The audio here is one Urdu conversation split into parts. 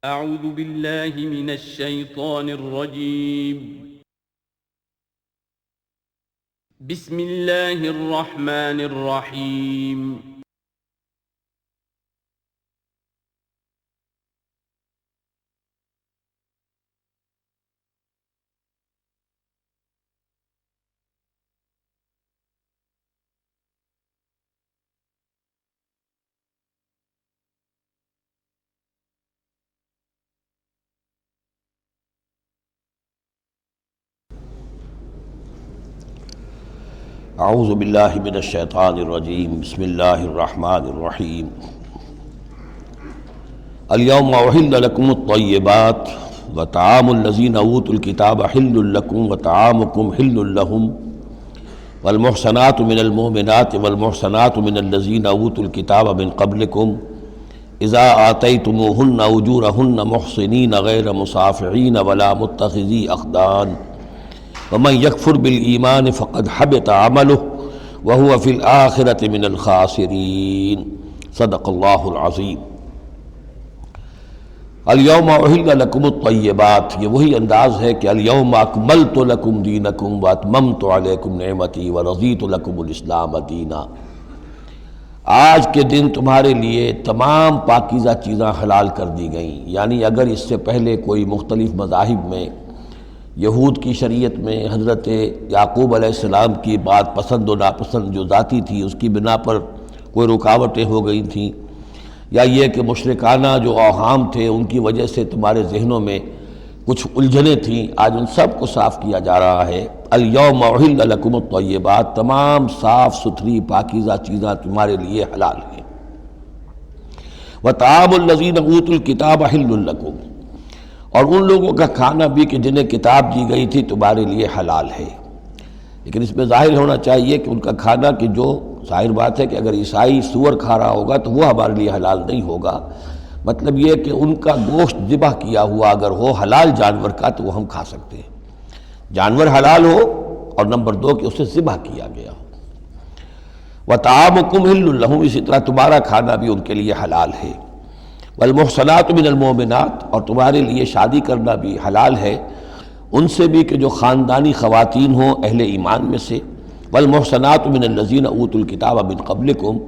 اعوذ باللہ من الشیطان الرجیم بسم اللہ الرحمن الرحیم اعوذ باللہ من الشیطان الرجیم بسم اللہ الرحمن الرحیم الیوم احل لکم الطیبات وطعام الذین اوتوا الکتاب حل لکم وطعامکم حل لہم والمحصنات من المؤمنات والمحصنات من الذین اوتوا الکتاب من قبلکم اذا آتیتموہن اجورہن محصنین غیر مصافحین ولا متخذی اخدان ومن یکفر بالایمان فقد حبط عملہ وہو فی الآخرۃ من الخاسرین صدق اللہ العظیم۔ الیوم احل لکم الطیبات، یہ وہی انداز ہے کہ الیوم اکملت لکم دینکم واتممت علیکم نعمتی ورضیت لکم الاسلام دینا۔ آج کے دن تمہارے لیے تمام پاکیزہ چیزاں حلال کر دی گئیں، یعنی اگر اس سے پہلے کوئی مختلف مذاہب میں، یہود کی شریعت میں حضرت یعقوب علیہ السلام کی بات پسند و ناپسند جو ذاتی تھی اس کی بنا پر کوئی رکاوٹیں ہو گئی تھیں، یا یہ کہ مشرکانہ جو اوہام تھے ان کی وجہ سے تمہارے ذہنوں میں کچھ الجھنیں تھیں، آج ان سب کو صاف کیا جا رہا ہے۔ الیوم احل لکم الطیبات، تمام صاف ستھری پاکیزہ چیزاں تمہارے لیے حلال ہیں۔ وطعام الذین اوتوا الکتاب حل لکم، اور ان لوگوں کا کھانا بھی کہ جنہیں کتاب دی گئی تھی تمہارے لیے حلال ہے۔ لیکن اس میں ظاہر ہونا چاہیے کہ ان کا کھانا کہ جو ظاہر بات ہے کہ اگر عیسائی سور کھا رہا ہوگا تو وہ ہمارے لیے حلال نہیں ہوگا، مطلب یہ کہ ان کا گوشت ذبح کیا ہوا اگر ہو حلال جانور کا تو وہ ہم کھا سکتے ہیں، جانور حلال ہو، اور نمبر دو کہ اسے ذبح کیا گیا ہو۔ وطعامکم حل لہم، اسی طرح تمہارا کھانا بھی ان کے لیے حلال ہے۔ والمحصنات من المؤمنات، اور تمہارے لیے شادی کرنا بھی حلال ہے ان سے بھی کہ جو خاندانی خواتین ہوں اہل ایمان میں سے۔ والمحصنات من الذین اوتوا الکتاب من قبلکم،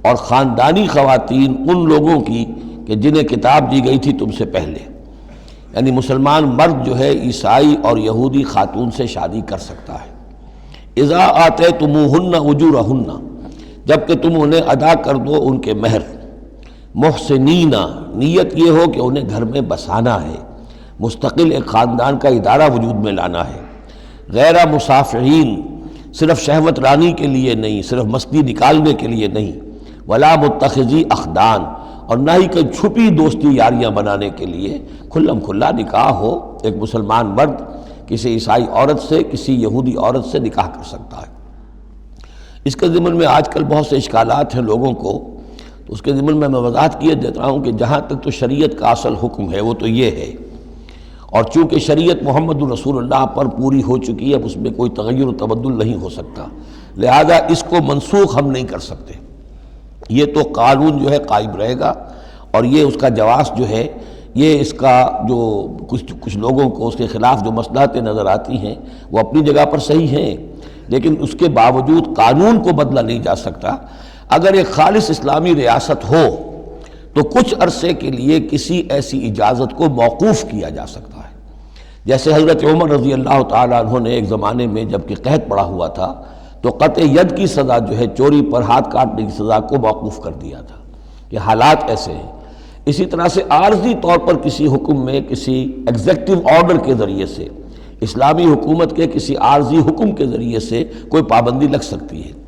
اور خاندانی خواتین ان لوگوں کی کہ جنہیں کتاب دی گئی تھی تم سے پہلے، یعنی مسلمان مرد جو ہے عیسائی اور یہودی خاتون سے شادی کر سکتا ہے۔ اذا آتیتموہن اجورہن، جب کہ تم انہیں ادا کر دو ان کے مہر۔ محسنین، نیت یہ ہو کہ انہیں گھر میں بسانا ہے، مستقل ایک خاندان کا ادارہ وجود میں لانا ہے۔ غیر مصافحین، صرف شہوت رانی کے لیے نہیں، صرف مستی نکالنے کے لیے نہیں۔ ولا متخذی اخدان، اور نہ ہی کوئی چھپی دوستی یاریاں بنانے کے لیے، کھلم کھلا نکاح ہو، ایک مسلمان مرد کسی عیسائی عورت سے، کسی یہودی عورت سے نکاح کر سکتا ہے۔ اس کے ضمن میں آج کل بہت سے اشکالات ہیں لوگوں کو، تو اس کے ضمن میں وضاحت کیے دیتا ہوں کہ جہاں تک تو شریعت کا اصل حکم ہے وہ تو یہ ہے، اور چونکہ شریعت محمد رسول اللہ پر پوری ہو چکی ہے، اب اس میں کوئی تغیر و تبدل نہیں ہو سکتا، لہذا اس کو منسوخ ہم نہیں کر سکتے۔ یہ تو قانون جو ہے قائم رہے گا، اور یہ اس کا جواز جو ہے، یہ اس کا جو کچھ لوگوں کو اس کے خلاف جو مصلحتیں نظر آتی ہیں وہ اپنی جگہ پر صحیح ہیں، لیکن اس کے باوجود قانون کو بدلا نہیں جا سکتا۔ اگر ایک خالص اسلامی ریاست ہو تو کچھ عرصے کے لیے کسی ایسی اجازت کو موقوف کیا جا سکتا ہے، جیسے حضرت عمر رضی اللہ تعالیٰ عنہ نے ایک زمانے میں جب کہ قحط پڑا ہوا تھا تو قطع ید کی سزا جو ہے، چوری پر ہاتھ کاٹنے کی سزا کو موقوف کر دیا تھا کہ حالات ایسے ہیں۔ اسی طرح سے عارضی طور پر کسی حکم میں، کسی ایگزیکٹو آرڈر کے ذریعے سے، اسلامی حکومت کے کسی عارضی حکم کے ذریعے سے کوئی پابندی لگ سکتی ہے۔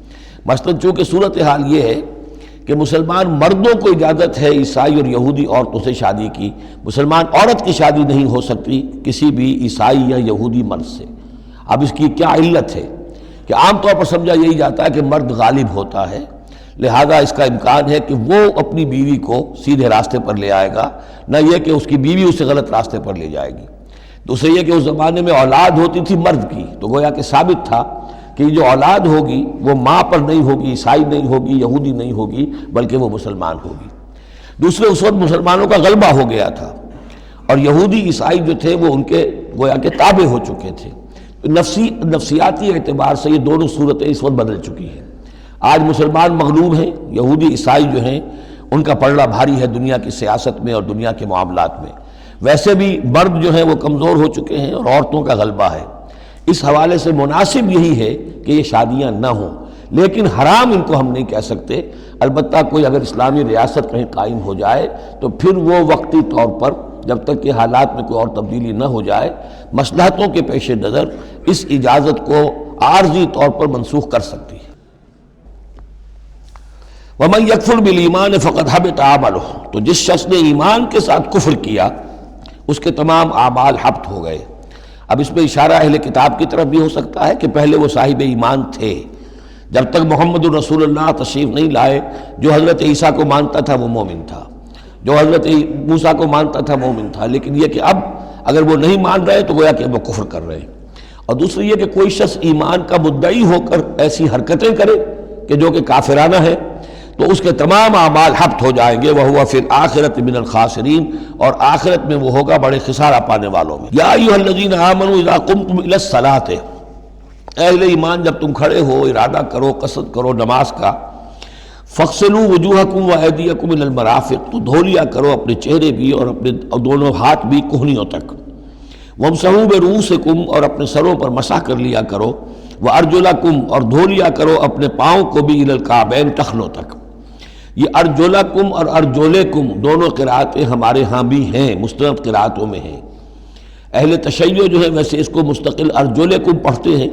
مثلاً چونکہ صورتحال یہ ہے کہ مسلمان مردوں کو اجازت ہے عیسائی اور یہودی عورتوں سے شادی کی، مسلمان عورت کی شادی نہیں ہو سکتی کسی بھی عیسائی یا یہودی مرد سے۔ اب اس کی کیا علت ہے کہ عام طور پر سمجھا یہی جاتا ہے کہ مرد غالب ہوتا ہے، لہذا اس کا امکان ہے کہ وہ اپنی بیوی کو سیدھے راستے پر لے آئے گا، نہ یہ کہ اس کی بیوی اسے غلط راستے پر لے جائے گی۔ دوسرے یہ کہ اس زمانے میں اولاد ہوتی تھی مرد کی، تو گویا کہ ثابت تھا کہ جو اولاد ہوگی وہ ماں پر نہیں ہوگی، عیسائی نہیں ہوگی، یہودی نہیں ہوگی، بلکہ وہ مسلمان ہوگی۔ دوسرے اس وقت مسلمانوں کا غلبہ ہو گیا تھا، اور یہودی عیسائی جو تھے وہ ان کے گویا کہ تابع ہو چکے تھے. نفسیاتی اعتبار سے یہ دونوں صورتیں اس وقت بدل چکی ہیں. آج مسلمان مغلوب ہیں، یہودی عیسائی جو ہیں ان کا پلڑا بھاری ہے دنیا کی سیاست میں اور دنیا کے معاملات میں. ویسے بھی مرد جو ہیں وہ کمزور ہو چکے ہیں اور عورتوں کا غلبہ ہے. اس حوالے سے مناسب یہی ہے کہ یہ شادیاں نہ ہوں، لیکن حرام ان کو ہم نہیں کہہ سکتے. البتہ کوئی اگر اسلامی ریاست کہیں قائم ہو جائے تو پھر وہ وقتی طور پر جب تک کہ حالات میں کوئی اور تبدیلی نہ ہو جائے مصلحتوں کے پیش نظر اس اجازت کو عارضی طور پر منسوخ کر سکتی ہے. وَمَن يَكْفُرْ بِالْإِيمَانِ فَقَدْ حَبِطَ عَمَلُهُ، تو جس شخص نے ایمان کے ساتھ کفر کیا اس کے تمام اعمال حبط ہو گئے. اب اس میں اشارہ اہل کتاب کی طرف بھی ہو سکتا ہے کہ پہلے وہ صاحب ایمان تھے، جب تک محمد الرسول اللہ تشریف نہیں لائے جو حضرت عیسیٰ کو مانتا تھا وہ مومن تھا، جو حضرت موسیٰ کو مانتا تھا مومن تھا. لیکن یہ کہ اب اگر وہ نہیں مان رہے تو گویا کہ وہ کفر کر رہے ہیں. اور دوسری یہ کہ کوئی شخص ایمان کا مدعی ہو کر ایسی حرکتیں کرے کہ جو کہ کافرانہ ہے تو اس کے تمام اعمال حبط ہو جائیں گے. وَهُوَ فِي الْآخِرَةِ مِنَ الْخَاسِرِينَ، اور آخرت میں وہ ہوگا بڑے خسارہ پانے والوں میں. یا ایھا الذین آمنوا اذا قمتم الی الصلاۃ، اہل ایمان جب تم کھڑے ہو ارادہ کرو قصد کرو نماز کا، فاغسلوا وجوہکم وایدیکم الی المرافق، تو دھو لیا کرو اپنے چہرے بھی اور اپنے دونوں ہاتھ بھی کہنیوں تک. وامسحوا برؤوسکم، اور اپنے سروں پر مسح کر لیا کرو. وارجلکم، اور دھو لیا کرو اپنے پاؤں کو بھی الی الکعبین، ٹخنوں تک. یہ ارجلکم اور ارجلکم دونوں قرأتیں ہمارے ہاں بھی ہیں، مستند قرأتوں میں ہیں. اہل تشیع جو ہے ویسے اس کو مستقل ارجلکم پڑھتے ہیں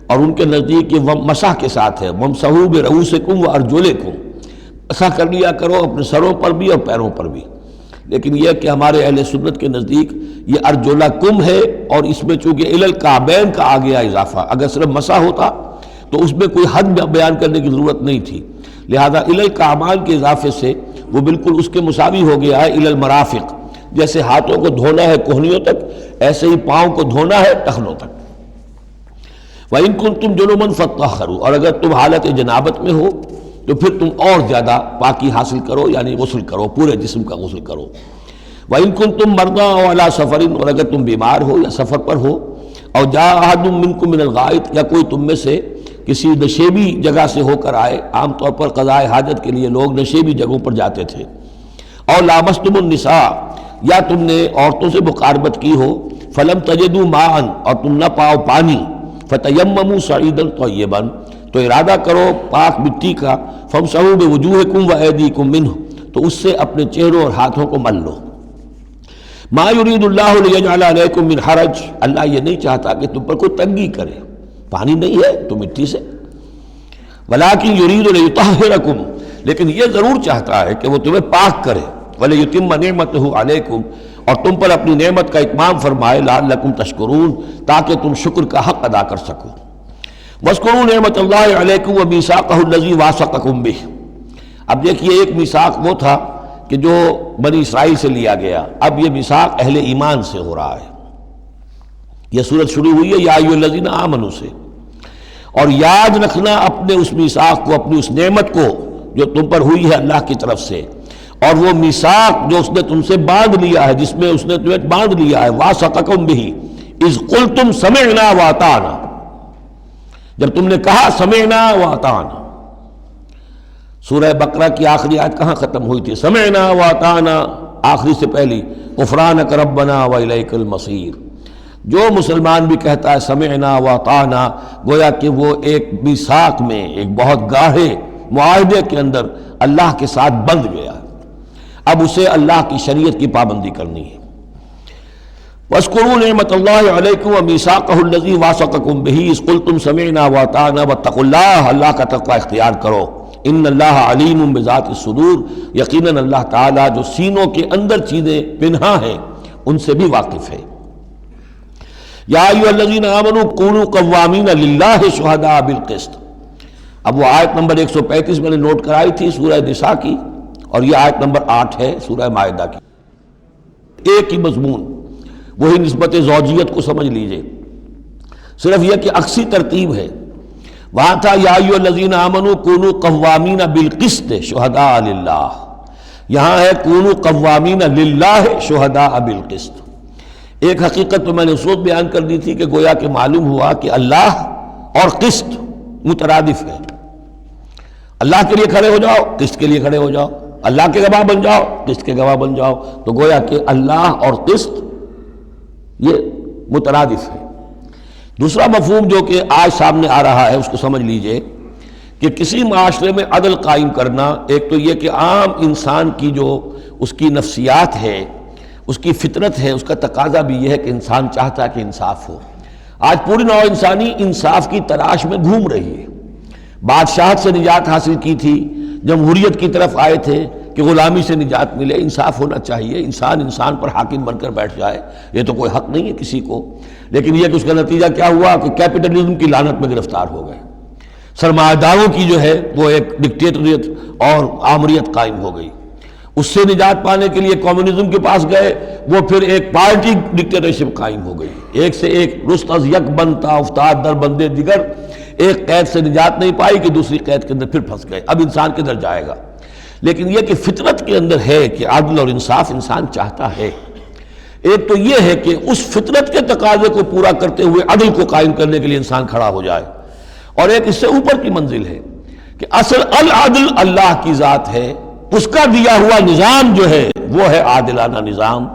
اور ان کے نزدیک یہ مسح کے ساتھ ہے. وامسحوا برؤوسکم وارجلکم، مسح کر لیا کرو اپنے سروں پر بھی اور پیروں پر بھی. لیکن یہ کہ ہمارے اہل سنت کے نزدیک یہ ارجلکم ہے، اور اس میں چونکہ الی الکعبین کا آ گیا اضافہ، اگر صرف مسح ہوتا تو اس میں کوئی حد بیان کرنے کی ضرورت نہیں تھی. لہذا الی الکعبین کے اضافے سے وہ بالکل اس کے مساوی ہو گیا ہے الی المرافق. جیسے ہاتھوں کو دھونا ہے کہنیوں تک، ایسے ہی پاؤں کو دھونا ہے ٹخنوں تک. وَإِن كُنتُمْ جُنُبًا فَاطَّهَّرُوا، اور اگر تم حالت جنابت میں ہو تو پھر تم اور زیادہ پاکی حاصل کرو، یعنی غسل کرو، پورے جسم کا غسل کرو. وَإِن كُنتُمْ مَرْضَىٰ أَوْ عَلَىٰ سَفَرٍ، اور اگر تم بیمار ہو یا سفر پر ہو. اور جاء أَحَدٌ مِّنكُم مِّنَ الْغَائِطِ، یا کوئی تم میں سے کسی نشیبی جگہ سے ہو کر آئے. عام طور پر قضاء حاجت کے لیے لوگ نشیبی جگہوں پر جاتے تھے. اور لامستم النساء، یا تم نے عورتوں سے مقاربت کی ہو. فلم تجدوا ماء، اور تم نہ پاؤ پانی. فتیمموا صعیدا طیبا، تو ارادہ کرو پاک مٹی کا. فامسحوا بوجوہکم وایدیکم منہ، تو اس سے اپنے چہروں اور ہاتھوں کو مل لو. ما یرید اللہ لیجعل علیکم من حرج، اللہ یہ نہیں چاہتا کہ تم پر کوئی تنگی کرے. پانی نہیں ہے تو مٹی سے. ولکن یرید لیطہرکم، لیکن یہ ضرور چاہتا ہے کہ وہ تمہیں پاک کرے. ولیتم نعمتہ علیکم، اور تم پر اپنی نعمت کا اتمام فرمائے. لعلکم تشکرون، تاکہ تم شکر کا حق ادا کر سکو. واذکروا نعمت اللہ علیکم ومیثاقہ الذی واثقکم بہ. اب دیکھیے ایک میثاق وہ تھا کہ جو بنی اسرائیل سے لیا گیا، اب یہ میثاق اہل ایمان سے ہو رہا ہے. یہ صورت شروع ہوئی ہے یا ایھا الذین آمنوا سے. اور یاد رکھنا اپنے اس میثاق کو، اپنی اس نعمت کو جو تم پر ہوئی ہے اللہ کی طرف سے، اور وہ میثاق جو اس نے تم سے باندھ لیا ہے، جس میں اس نے تمہیں باندھ لیا ہے. واثقکم بہ اذ قلتم سمعنا واطعنا، جب تم نے کہا سمعنا واطعنا. سورہ بقرہ کی آخری آیت کہاں ختم ہوئی تھی؟ سمعنا واطعنا، آخری سے پہلی غفرانک ربنا والیک المصیر. جو مسلمان بھی کہتا ہے سمعنا واطعنا، گویا کہ وہ ایک میثاق میں، ایک بہت گاڑھے معاہدے کے اندر اللہ کے ساتھ بندھ گیا. اب اسے اللہ کی شریعت کی پابندی کرنی ہے. وَاذْكُرُوا نِعْمَةَ اللَّهِ عَلَيْكُمْ وَمِيثَاقَهُ الَّذِي وَاثَقَكُمْ بِهِ إِذْ قُلْتُمْ سَمِعْنَا وَأَطَعْنَا وَاتَّقُوا اللَّهَ، اللہ کا تقوی اختیار کرو. ان اللہ علیم بذات الصدور، یقیناً اللہ تعالیٰ جو سینوں کے اندر چیزیں پنہا ہیں ان سے بھی واقف ہے. یا ایھا الذین آمنوا کونوا قوامین للہ شہداء بالقسط. اب وہ آیت نمبر 135 میں نے نوٹ کرائی تھی سورہ نساء کی، اور یہ آیت نمبر 8 ہے سورہ مائدہ کی. ایک ہی مضمون، وہی نسبت زوجیت کو سمجھ لیجئے، صرف یہ کہ عکسی ترتیب ہے. وہاں تھا یا ایھا الذین آمنوا کونوا قوامین بالقسط شہداء للہ، یہاں ہے کونوا قوامین للہ شہداء بالقسط. ایک حقیقت تو میں نے اس وقت بیان کر دی تھی کہ گویا کہ معلوم ہوا کہ اللہ اور قسط مترادف ہے. اللہ کے لیے کھڑے ہو جاؤ، قسط کے لیے کھڑے ہو جاؤ. اللہ کے گواہ بن جاؤ، قسط کے گواہ بن جاؤ. تو گویا کہ اللہ اور قسط یہ مترادف ہے. دوسرا مفہوم جو کہ آج سامنے آ رہا ہے اس کو سمجھ لیجئے کہ کسی معاشرے میں عدل قائم کرنا، ایک تو یہ کہ عام انسان کی جو اس کی نفسیات ہے، اس کی فطرت ہے، اس کا تقاضا بھی یہ ہے کہ انسان چاہتا ہے کہ انصاف ہو. آج پوری نوع انسانی انصاف کی تلاش میں گھوم رہی ہے. بادشاہت سے نجات حاصل کی تھی، جمہوریت کی طرف آئے تھے کہ غلامی سے نجات ملے، انصاف ہونا چاہیے، انسان پر حاکم بن کر بیٹھ جائے. یہ تو کوئی حق نہیں ہے کسی کو. لیکن یہ کہ اس کا نتیجہ کیا ہوا کہ کیپٹلزم کی لعنت میں گرفتار ہو گئے. سرمایہ داروں کی جو ہے وہ ایک ڈکٹیٹریٹ اور آمریت قائم ہو گئی. اس سے نجات پانے کے لیے کمیونزم کے پاس گئے، وہ پھر ایک پارٹی ڈکٹیٹرشپ قائم ہو گئی. ایک سے ایک رست از یک بنتا افتاد در بندے دیگر. ایک قید سے نجات نہیں پائی کہ دوسری قید کے اندر پھر پھنس گئے. اب انسان کدھر جائے گا؟ لیکن یہ کہ فطرت کے اندر ہے کہ عدل اور انصاف انسان چاہتا ہے. ایک تو یہ ہے کہ اس فطرت کے تقاضے کو پورا کرتے ہوئے عدل کو قائم کرنے کے لیے انسان کھڑا ہو جائے. اور ایک اس سے اوپر کی منزل ہے کہ اصل العدل اللہ کی ذات ہے، اس کا دیا ہوا نظام جو ہے وہ ہے عادلانہ نظام.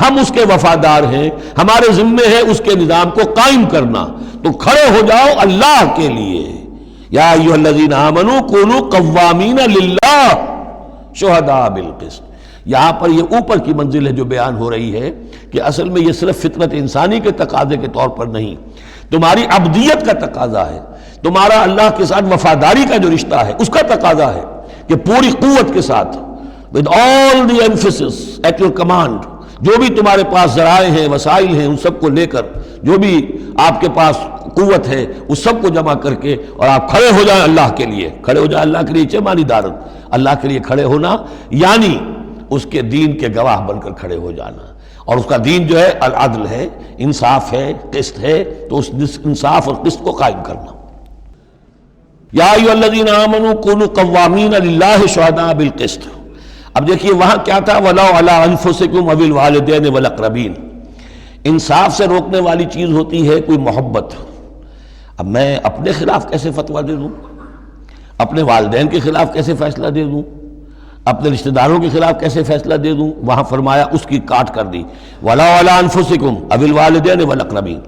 ہم اس کے وفادار ہیں، ہمارے ذمے ہے اس کے نظام کو قائم کرنا. تو کھڑے ہو جاؤ اللہ کے لیے. یا ایھا الذین آمنوا کونوا قوامین للہ شہداء بالقسط. یہاں پر یہ اوپر کی منزل ہے جو بیان ہو رہی ہے کہ اصل میں یہ صرف فطرت انسانی کے تقاضے کے طور پر نہیں، تمہاری عبدیت کا تقاضا ہے، تمہارا اللہ کے ساتھ وفاداری کا جو رشتہ ہے اس کا تقاضا ہے کہ پوری قوت کے ساتھ with all the emphasis at your command، جو بھی تمہارے پاس ذرائع ہیں، وسائل ہیں، ان سب کو لے کر جو بھی آپ کے پاس قوت ہے اس سب کو جمع کر کے اور آپ کھڑے ہو جائیں اللہ کے لیے. کھڑے ہو جائیں اللہ کے لیے چمانی دارن. اللہ کے لیے کھڑے ہونا یعنی اس کے دین کے گواہ بن کر کھڑے ہو جانا. اور اس کا دین جو ہے العدل ہے، انصاف ہے، قسط ہے. تو اس انصاف اور قسط کو قائم کرنا. یا ایھا الذین آمنوا کونوا قوامین للہ شہداء بالقسط. اب دیکھیے وہاں کیا تھا، وَلَوْ عَلَىٰ أَنفُسِكُمْ أَوِ الْوَالِدَيْنِ وَالْأَقْرَبِينَ. انصاف سے روکنے والی چیز ہوتی ہے کوئی محبت. اب میں اپنے خلاف کیسے فتویٰ دے دوں، اپنے والدین کے خلاف کیسے فیصلہ دے دوں، اپنے رشتہ داروں کے خلاف کیسے فیصلہ دے دوں؟ وہاں فرمایا اس کی کاٹ کر دی، وَلَوْ عَلَىٰ أَنفُسِكُمْ أَوِ الْوَالِدَيْنِ وَالْأَقْرَبِينَ.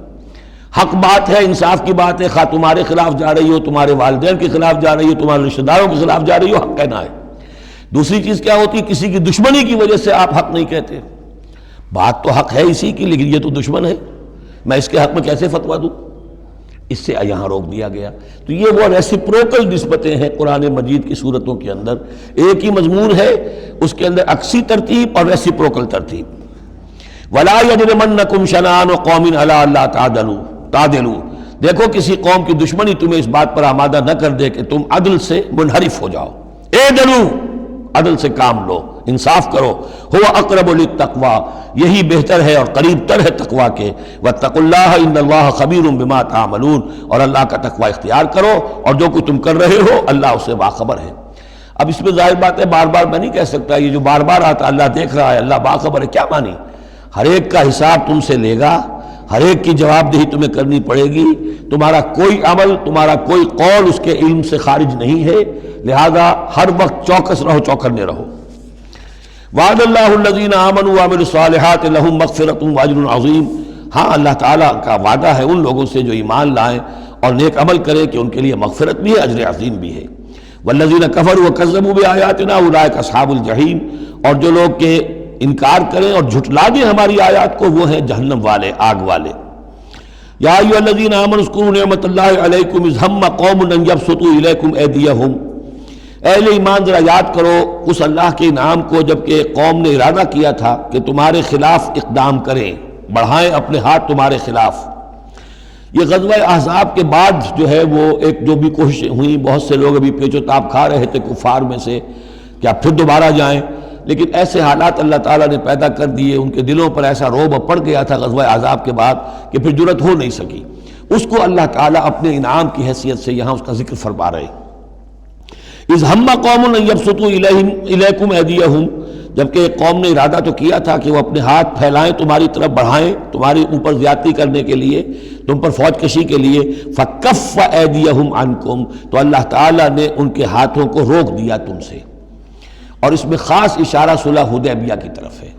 حق بات ہے، انصاف کی بات ہے، خواہ تمہارے خلاف جا رہی ہو، تمہارے والدین کے خلاف جا رہی ہو، تمہارے رشتہ داروں کے خلاف جا رہی ہو، حق کہنا ہے. دوسری چیز کیا ہوتی ہے، کسی کی دشمنی کی وجہ سے آپ حق نہیں کہتے. بات تو حق ہے اسی کی، لیکن یہ تو دشمن ہے، میں اس کے حق میں کیسے فتویٰ دوں؟ اس سے یہاں روک دیا گیا. تو یہ وہ ریسیپروکل نسبتیں ہیں قرآن مجید کی صورتوں کے اندر. ایک ہی مضمون ہے، اس کے اندر عکسی ترتیب اور ریسیپروکل ترتیب. وَلَا يَجْرِمَنَّكُمْ شَنَآنُ قَوْمٍ عَلَىٰ أَلَّا تعدلوا. دیکھو کسی قوم کی دشمنی تمہیں اس بات پر آمادہ نہ کر دے کہ تم عدل سے منحرف ہو جاؤ. اعدلوا، عدل سے کام لو، انصاف کرو. هو اقرب للتقوی، یہی بہتر ہے اور قریب تر ہے تقوی کے. واتقوا اللہ ان اللہ خبیر بما تعملون. اور اللہ کا تقوی اختیار کرو اور جو کچھ تم کر رہے ہو اللہ اس سے باخبر ہے. اب اس میں ظاہر بات ہے بار بار میں نہیں کہہ سکتا یہ جو بار بار آتا اللہ دیکھ رہا ہے، اللہ باخبر ہے، کیا مانی؟ ہر ایک کا حساب تم سے لے گا، ہر ایک کی جواب دہی تمہیں کرنی پڑے گی. تمہارا کوئی عمل، تمہارا کوئی قول اس کے علم سے خارج نہیں ہے، لہذا ہر وقت چوکس رہو، چوکنے رہو. وعد اللہ الذین آمنوا وعملوا الصالحات لہم مغفرۃ واجر عظیم. ہاں اللہ تعالیٰ کا وعدہ ہے ان لوگوں سے جو ایمان لائیں اور نیک عمل کریں کہ ان کے لیے مغفرت بھی ہے، اجر عظیم بھی ہے. والذین کفروا وکذبوا بآیاتنا اولئک اصحاب الجحیم. اور جو لوگ کہ انکار کریں اور جھٹلا دیں ہماری آیات کو، وہ ہیں جہنم والے، آگ والے. یا ایھا الذین آمنوا اذکروا نعمت اللہ علیکم اذ ہم قوم ان یبسطوا الیکم ایدیہم. اہل ایمان ذرا یاد کرو اس اللہ کے انعام کو جب کہ قوم نے ارادہ کیا تھا کہ تمہارے خلاف اقدام کریں، بڑھائیں اپنے ہاتھ تمہارے خلاف. یہ غزوہ احزاب کے بعد جو ہے وہ ایک جو بھی کوششیں ہوئیں، بہت سے لوگ ابھی پیچ و تاب کھا رہے تھے کفار میں سے کہ آپ پھر دوبارہ جائیں، لیکن ایسے حالات اللہ تعالیٰ نے پیدا کر دیے، ان کے دلوں پر ایسا رعب پڑ گیا تھا غزوہ احزاب کے بعد کہ پھر جرأت ہو نہیں سکی. اس کو اللہ تعالیٰ اپنے انعام کی حیثیت سے یہاں اس کا ذکر فرما رہے. اذ ہم قوم ان یبسطوا الیکم ایدیہم. جبکہ ایک قوم نے ارادہ تو کیا تھا کہ وہ اپنے ہاتھ پھیلائیں تمہاری طرف بڑھائیں تمہارے اوپر زیادتی کرنے کے لیے، تم پر فوج کشی کے لیے، فَكَفَّ أَيْدِيَهُمْ عَنْكُمْ، تو اللہ تعالیٰ نے ان کے ہاتھوں کو روک دیا تم سے۔ اور اس میں خاص اشارہ صلح حدیبیہ کی طرف ہے۔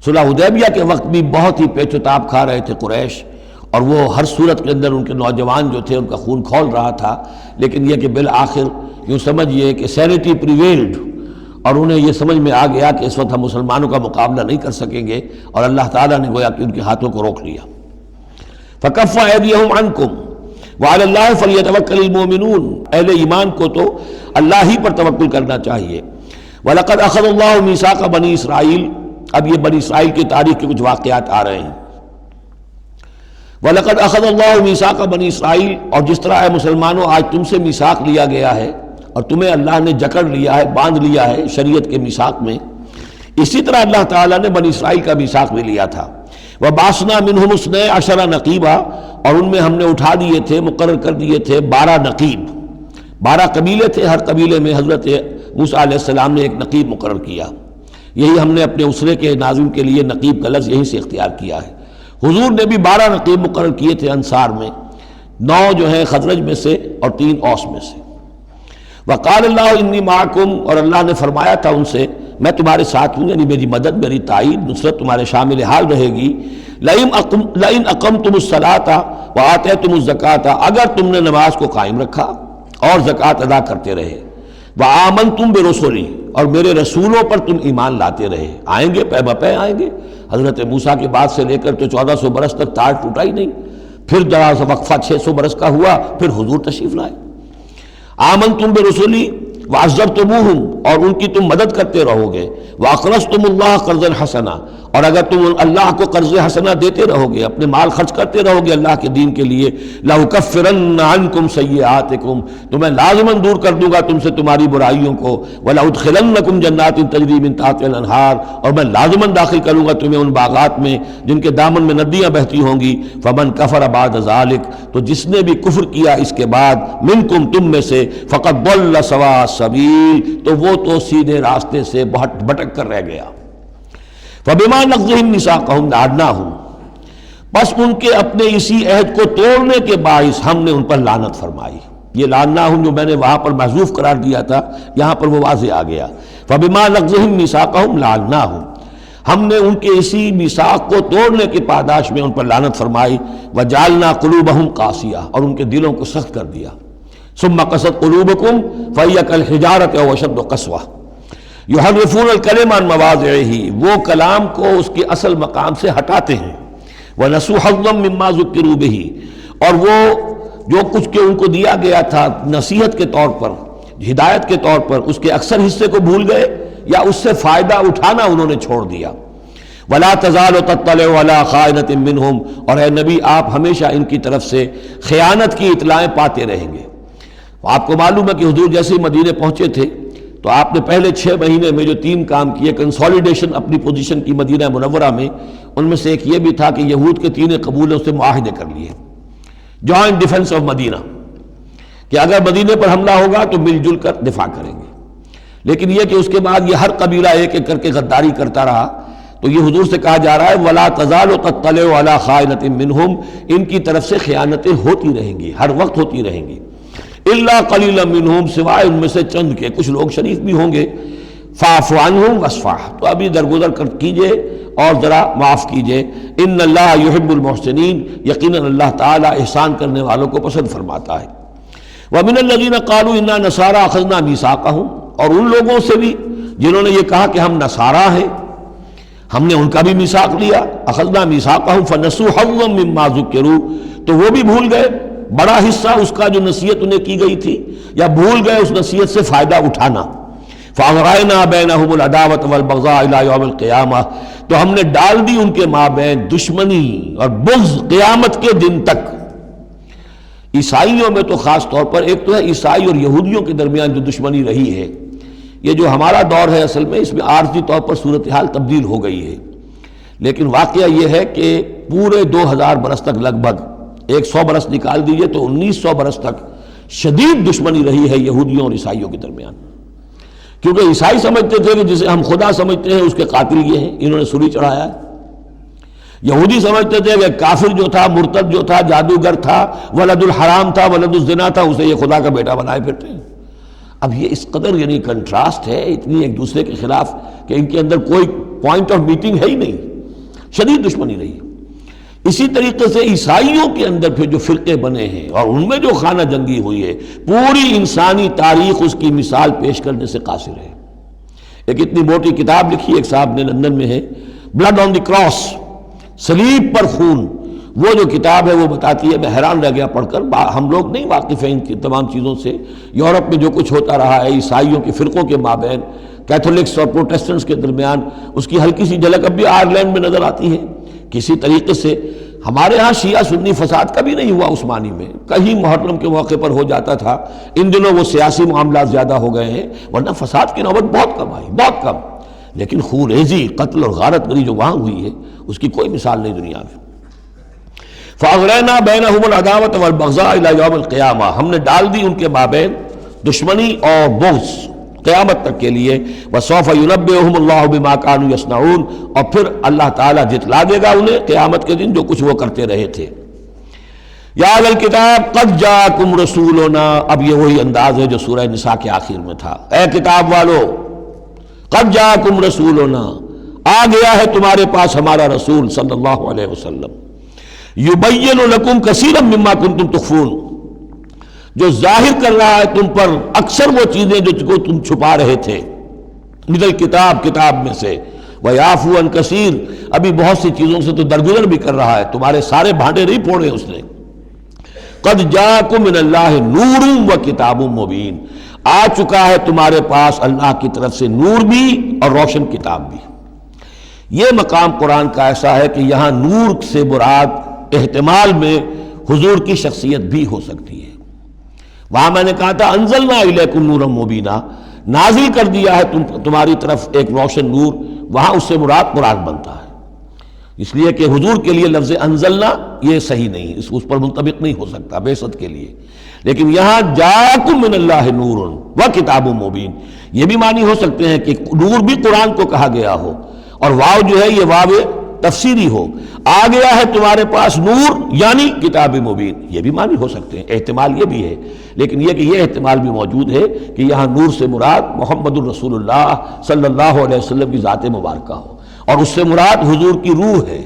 صلح حدیبیہ کے وقت بھی بہت ہی پیچ و تاب کھا رہے تھے قریش، اور وہ ہر صورت کے اندر ان کے نوجوان جو تھے ان کا خون کھول رہا تھا، لیکن یہ کہ بالآخر یوں سمجھیے کہ سینٹی پریویلڈ، اور انہیں یہ سمجھ میں آ گیا کہ اس وقت ہم مسلمانوں کا مقابلہ نہیں کر سکیں گے، اور اللہ تعالیٰ نے گویا کہ ان کے ہاتھوں کو روک لیا۔ فَكَفَّ أَيْدِيَهُمْ عَنْكُمْ وَعَلَى اللَّهِ فَلْيَتَوَكَّلِ الْمُؤْمِنُونَ، اہل ایمان کو تو اللہ ہی پر توکل کرنا چاہیے۔ وَلَقَدْ أَخَذَ اللَّهُ مِيثَاقَ بَنِي إِسْرَائِيلَ، اب یہ بنی اسرائیل کی تاریخ کے کچھ واقعات آ رہے ہیں۔ وَلَقَدْ أَخَذَ اللَّهُ مِيثَاقَ بَنِي إِسْرَائِيلَ، اور جس طرح اے مسلمانوں آج تم سے میثاق لیا گیا ہے اور تمہیں اللہ نے جکڑ لیا ہے، باندھ لیا ہے شریعت کے میثاق میں، اسی طرح اللہ تعالیٰ نے بنی اسرائیل کا میثاق بھی لیا تھا۔ وَبَعَثْنَا مِنْهُمُ اثْنَيْ عَشَرَ نَقِيبًا، اور ان میں ہم نے اٹھا دیے تھے، مقرر کر دیے تھے 12 نقیب، 12 قبیلے تھے، ہر قبیلے میں حضرت موسیٰ علیہ السلام نے ایک نقیب مقرر کیا۔ یہی ہم نے اپنے اسرے کے ناظرین کے لیے نقیب کا لفظ یہیں سے اختیار کیا ہے۔ حضور نے بھی 12 نقیب مقرر کیے تھے انصار میں، 9 جو ہیں خزرج میں سے اور 3 اوس میں سے۔ وقال اللہ انی معکم، اور اللہ نے فرمایا تھا ان سے میں تمہارے ساتھ ہوں، یعنی میری مدد، میری تائید، نصرت تمہارے شامل حال رہے گی۔ لئن اقمتم الصلاۃ وآتیتم الزکاۃ، اگر تم نے نماز کو قائم رکھا اور زکوٰۃ ادا کرتے رہے، وآمنتم برسلی، اور میرے رسولوں پر تم ایمان لاتے رہے، آئیں گے پے بپے آئیں گے۔ حضرت موسیٰ کے بعد سے لے کر تو 1400 برس تک تار ٹوٹا ہی نہیں، پھر ذرا سا وقفہ 600 برس کا ہوا، پھر حضور تشریف لائے۔ آمنتم برسلی وعزرتموہم، اور ان کی تم مدد کرتے رہو گے، واقرضتم اللہ قرضا حسنا، اور اگر تم اللہ کو قرض حسنا دیتے رہو گے، اپنے مال خرچ کرتے رہو گے اللہ کے دین کے لیے، لأکفرن عنکم سیئاتکم، تو میں لازماً دور کر دوں گا تم سے تمہاری برائیوں کو، ولأدخلنکم جنات تجری من تحتها الانہار، اور میں لازماً داخل کروں گا تمہیں ان باغات میں جن کے دامن میں ندیاں بہتی ہوں گی۔ فمن کفر بعد ذلک، تو جس نے بھی کفر کیا اس کے بعد، منکم تم میں سے، فقد ضل سواء السبیل، تو وہ تو سیدھے راستے سے بہت بھٹک کر رہ گیا۔ فبما نقضهم میثاقهم لعناهم، بس ان کے اپنے اسی عہد کو توڑنے کے باعث ہم نے ان پر لعنت فرمائی۔ یہ لعناهم جو میں نے وہاں پر محذوف قرار دیا تھا، یہاں پر وہ واضح آ گیا۔ فبما نقضهم میثاقهم لعناهم، ہم نے ان کے اسی میثاق کو توڑنے کی پاداش میں ان پر لعنت فرمائی۔ وجعلنا قلوبهم قاسیہ، اور ان کے دلوں کو سخت کر دیا۔ ثم قست قلوبکم فہی کالحجارۃ او اشد قسوہ، یحرفون الکلم عن مواضعہ، وہ کلام کو اس کے اصل مقام سے ہٹاتے ہیں۔ ونسوا حظا مما ذکروا بہ، اور وہ جو کچھ کہ ان کو دیا گیا تھا نصیحت کے طور پر، ہدایت کے طور پر، اس کے اکثر حصے کو بھول گئے یا اس سے فائدہ اٹھانا انہوں نے چھوڑ دیا۔ ولا تزال تطلع علی خائنۃ منہم، اور اے نبی آپ ہمیشہ ان کی طرف سے خیانت کی اطلاعیں پاتے رہیں گے۔ آپ کو معلوم ہے کہ حضور جیسے ہی مدینے پہنچے تھے تو آپ نے پہلے 6 مہینے میں جو 3 کام کیے، کنسولیڈیشن اپنی پوزیشن کی مدینہ منورہ میں، ان میں سے ایک یہ بھی تھا کہ یہود کے 3 قبولوں سے معاہدے کر لیے، جوائنٹ ڈیفنس آف مدینہ، کہ اگر مدینے پر حملہ ہوگا تو مل جل کر دفاع کریں گے۔ لیکن یہ کہ اس کے بعد یہ ہر قبیلہ ایک ایک کر کے غداری کرتا رہا، تو یہ حضور سے کہا جا رہا ہے وَلَا تَزَالُ تَطَّلِعُ عَلَىٰ خَائِنَةٍ مِّنْهُمْ، ان کی طرف سے خیانتیں ہوتی رہیں گی، ہر وقت ہوتی رہیں گی۔ الا قلیلا منہم، سوائے ان میں سے چند کے، کچھ لوگ شریف بھی ہوں گے۔ فاعف عنہم واصفح، تو ابھی درگزر کر کیجئے اور ذرا معاف کیجئے۔ ان اللہ یحب المحسنین، یقیناً اللہ تعالیٰ احسان کرنے والوں کو پسند فرماتا ہے۔ ومن الذین قالوا انا نصارى اخذنا میثاقهم، اور ان لوگوں سے بھی جنہوں نے یہ کہا کہ ہم نصارہ ہیں، ہم نے ان کا بھی میثاق لیا۔ اخذنا میثاقهم فنسوا حظا مما ذکروا، تو وہ بھی بھول گئے بڑا حصہ اس کا جو نصیحت انہیں کی گئی تھی، یا بھول گئے اس نصیحت سے فائدہ اٹھانا۔ فَأَغْرَيْنَا بَيْنَهُمُ الْعَدَاوَةَ وَالْبَغْضَاءَ إِلَىٰ يَوْمِ الْقِيَامَةِ، تو ہم نے ڈال دی ان کے مابین دشمنی اور بغض قیامت کے دن تک۔ عیسائیوں میں تو خاص طور پر، ایک تو ہے عیسائی اور یہودیوں کے درمیان جو دشمنی رہی ہے، یہ جو ہمارا دور ہے اصل میں اس میں عارضی طور پر صورتحال تبدیل ہو گئی ہے، لیکن واقعہ یہ ہے کہ پورے 2000 برس تک، لگ بھگ 100 برس نکال دیجئے تو 1900 برس تک شدید دشمنی رہی ہے یہودیوں اور عیسائیوں کے درمیان۔ کیونکہ عیسائی سمجھتے تھے کہ جسے ہم خدا سمجھتے ہیں اس کے قاتل یہ ہیں، انہوں نے سولی چڑھایا ہے۔ یہودی سمجھتے تھے کہ کافر جو تھا، مرتد جو تھا، جادوگر تھا، ولد الحرام تھا، ولد الزنا تھا، اسے یہ خدا کا بیٹا بنائے پھرتے ہیں۔ اب یہ اس قدر یعنی کنٹراسٹ ہے اتنی ایک دوسرے کے خلاف کہ ان کے اندر کوئی پوائنٹ آف میٹنگ ہے ہی نہیں، شدید دشمنی رہی۔ اسی طریقے سے عیسائیوں کے اندر پھر جو فرقے بنے ہیں اور ان میں جو خانہ جنگی ہوئی ہے، پوری انسانی تاریخ اس کی مثال پیش کرنے سے قاصر ہے۔ ایک اتنی موٹی کتاب لکھی ایک صاحب نے، لندن میں ہے، بلڈ آن دی کراس، صلیب پر خون، وہ جو کتاب ہے وہ بتاتی ہے، میں حیران رہ گیا پڑھ کر، ہم لوگ نہیں واقف ہیں ان کی تمام چیزوں سے، یورپ میں جو کچھ ہوتا رہا ہے عیسائیوں کے فرقوں کے مابین، کیتھولکس اور پروٹیسٹنٹس کے درمیان، اس کی ہلکی سی جھلک اب بھی آئرلینڈ میں نظر آتی ہے۔ کسی طریقے سے ہمارے ہاں شیعہ سنی فساد کبھی نہیں ہوا عثمانی میں، کہیں محرم کے موقع پر ہو جاتا تھا، ان دنوں وہ سیاسی معاملات زیادہ ہو گئے ہیں، ورنہ فساد کی نوبت بہت کم آئی، بہت کم۔ لیکن خون ریزی، قتل اور غارت گری جو وہاں ہوئی ہے اس کی کوئی مثال نہیں دنیا میں۔ فَأَغْرَيْنَا بَيْنَهُمُ الْعَدَاوَةَ وَالْبَغْضَاءَ إِلَى يَوْمِ الْقِيَامَةِ، ہم نے ڈال دی ان کے مابین دشمنی اور بغض قیامت تک کے لیے۔ وَسَوْفَ يُنَبِّئُهُمُ اللَّهُ بِمَا كَانُوا يَصْنَعُونَ، اور پھر اللہ تعالیٰ جتلا دے گا انہیں قیامت کے دن جو کچھ وہ کرتے رہے تھے۔ یا اہل الکتاب قد جاءکم رسولنا، اب یہ وہی انداز ہے جو سورہ نساء کے آخر میں تھا، اے کتاب والو، قد جاءکم رسولنا، آ گیا ہے تمہارے پاس ہمارا رسول صلی اللہ علیہ وسلم، یبین لکم کثیرا مما کنتم تخفون، جو ظاہر کر رہا ہے تم پر اکثر وہ چیزیں جو تم چھپا رہے تھے، من الکتاب، کتاب میں سے، ویعفو عن کثیر، ابھی بہت سی چیزوں سے تو درگزر بھی کر رہا ہے، تمہارے سارے بھانڈے نہیں پھوڑے اس نے۔ قد جاءکم من اللہ نور و کتاب مبین، آ چکا ہے تمہارے پاس اللہ کی طرف سے نور بھی اور روشن کتاب بھی۔ یہ مقام قرآن کا ایسا ہے کہ یہاں نور سے مراد احتمال میں حضور کی شخصیت بھی ہو سکتی ہے۔ وہاں میں نے کہا تھا انزلنا الیکم نورا مبینا، نازل کر دیا ہے تمہاری طرف ایک روشن نور، وہاں اس سے مراد قرآن بنتا ہے، اس لیے کہ حضور کے لیے لفظ انزلنا یہ صحیح نہیں، اس پر منطبق نہیں ہو سکتا بعثت کے لیے۔ لیکن یہاں جاءکم من اللہ نور و کتاب مبین، یہ بھی معنی ہو سکتے ہیں کہ نور بھی قرآن کو کہا گیا ہو، اور واو جو ہے یہ واو تفسیری ہو، آ گیا ہے تمہارے پاس نور یعنی کتاب مبین، یہ بھی معنی ہو سکتے ہیں، احتمال یہ بھی ہے۔ لیکن یہ کہ یہ احتمال بھی موجود ہے کہ یہاں نور سے مراد محمد الرسول اللہ صلی اللہ علیہ وسلم کی ذات مبارکہ ہو، اور اس سے مراد حضور کی روح ہے،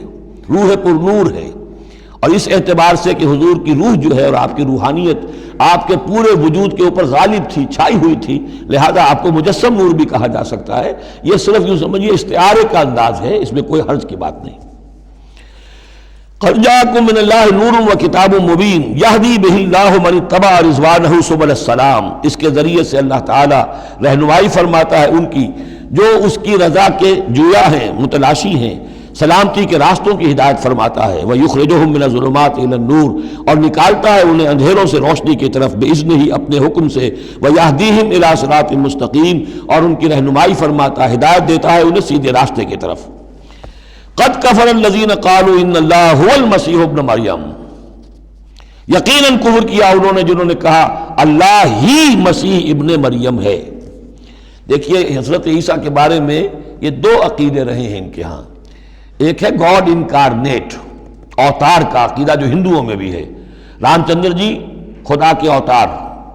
روح پر نور ہے، اور اس اعتبار سے کہ حضور کی روح جو ہے اور آپ کی روحانیت آپ کے پورے وجود کے اوپر غالب تھی، چھائی ہوئی تھی، لہذا آپ کو مجسم نور بھی کہا جا سکتا ہے۔ یہ صرف یوں سمجھیے استعارے کا انداز ہے، اس میں کوئی حرج کی بات نہیں۔ قد جاءکم من اللہ نور و کتاب مبین یہدی بہ اللہ من اتبع رضوانہ سبل السلام، اس کے ذریعے سے اللہ تعالی رہنمائی فرماتا ہے ان کی جو اس کی رضا کے جویا ہیں، متلاشی ہیں، سلامتی کے راستوں کی ہدایت فرماتا ہے۔ وَيُخْرِجُهُم مِّنَ الظُّلُمَاتِ إِلَى النُّورِ، اور نکالتا ہے انہیں اندھیروں سے روشنی کی طرف بِإِذْنِهِ، اپنے حکم سے۔ وَيَهْدِيهِمْ إِلَىٰ صِرَاطٍ مُّسْتَقِيمٍ، اور ان کی رہنمائی فرماتا ہے، ہدایت دیتا ہے انہیں سیدھے راستے کی طرف۔ قَدْ كَفَرَ الَّذِينَ قَالُوا إِنَّ اللَّهَ هُوَ الْمَسِيحُ ابْنُ مَرْيَمَ، یقیناً کفر کیا انہوں نے جنہوں نے کہا اللہ ہی مسیح ابن مریم ہے۔ دیکھیے حضرت عیسیٰ کے بارے میں یہ دو عقیدے رہے ہیں ان کے ہاں، ایک ہے گاڈ انکارنیٹ، اوتار کا عقیدہ جو ہندوؤں میں بھی ہے، رام چندر جی خدا کے اوتار،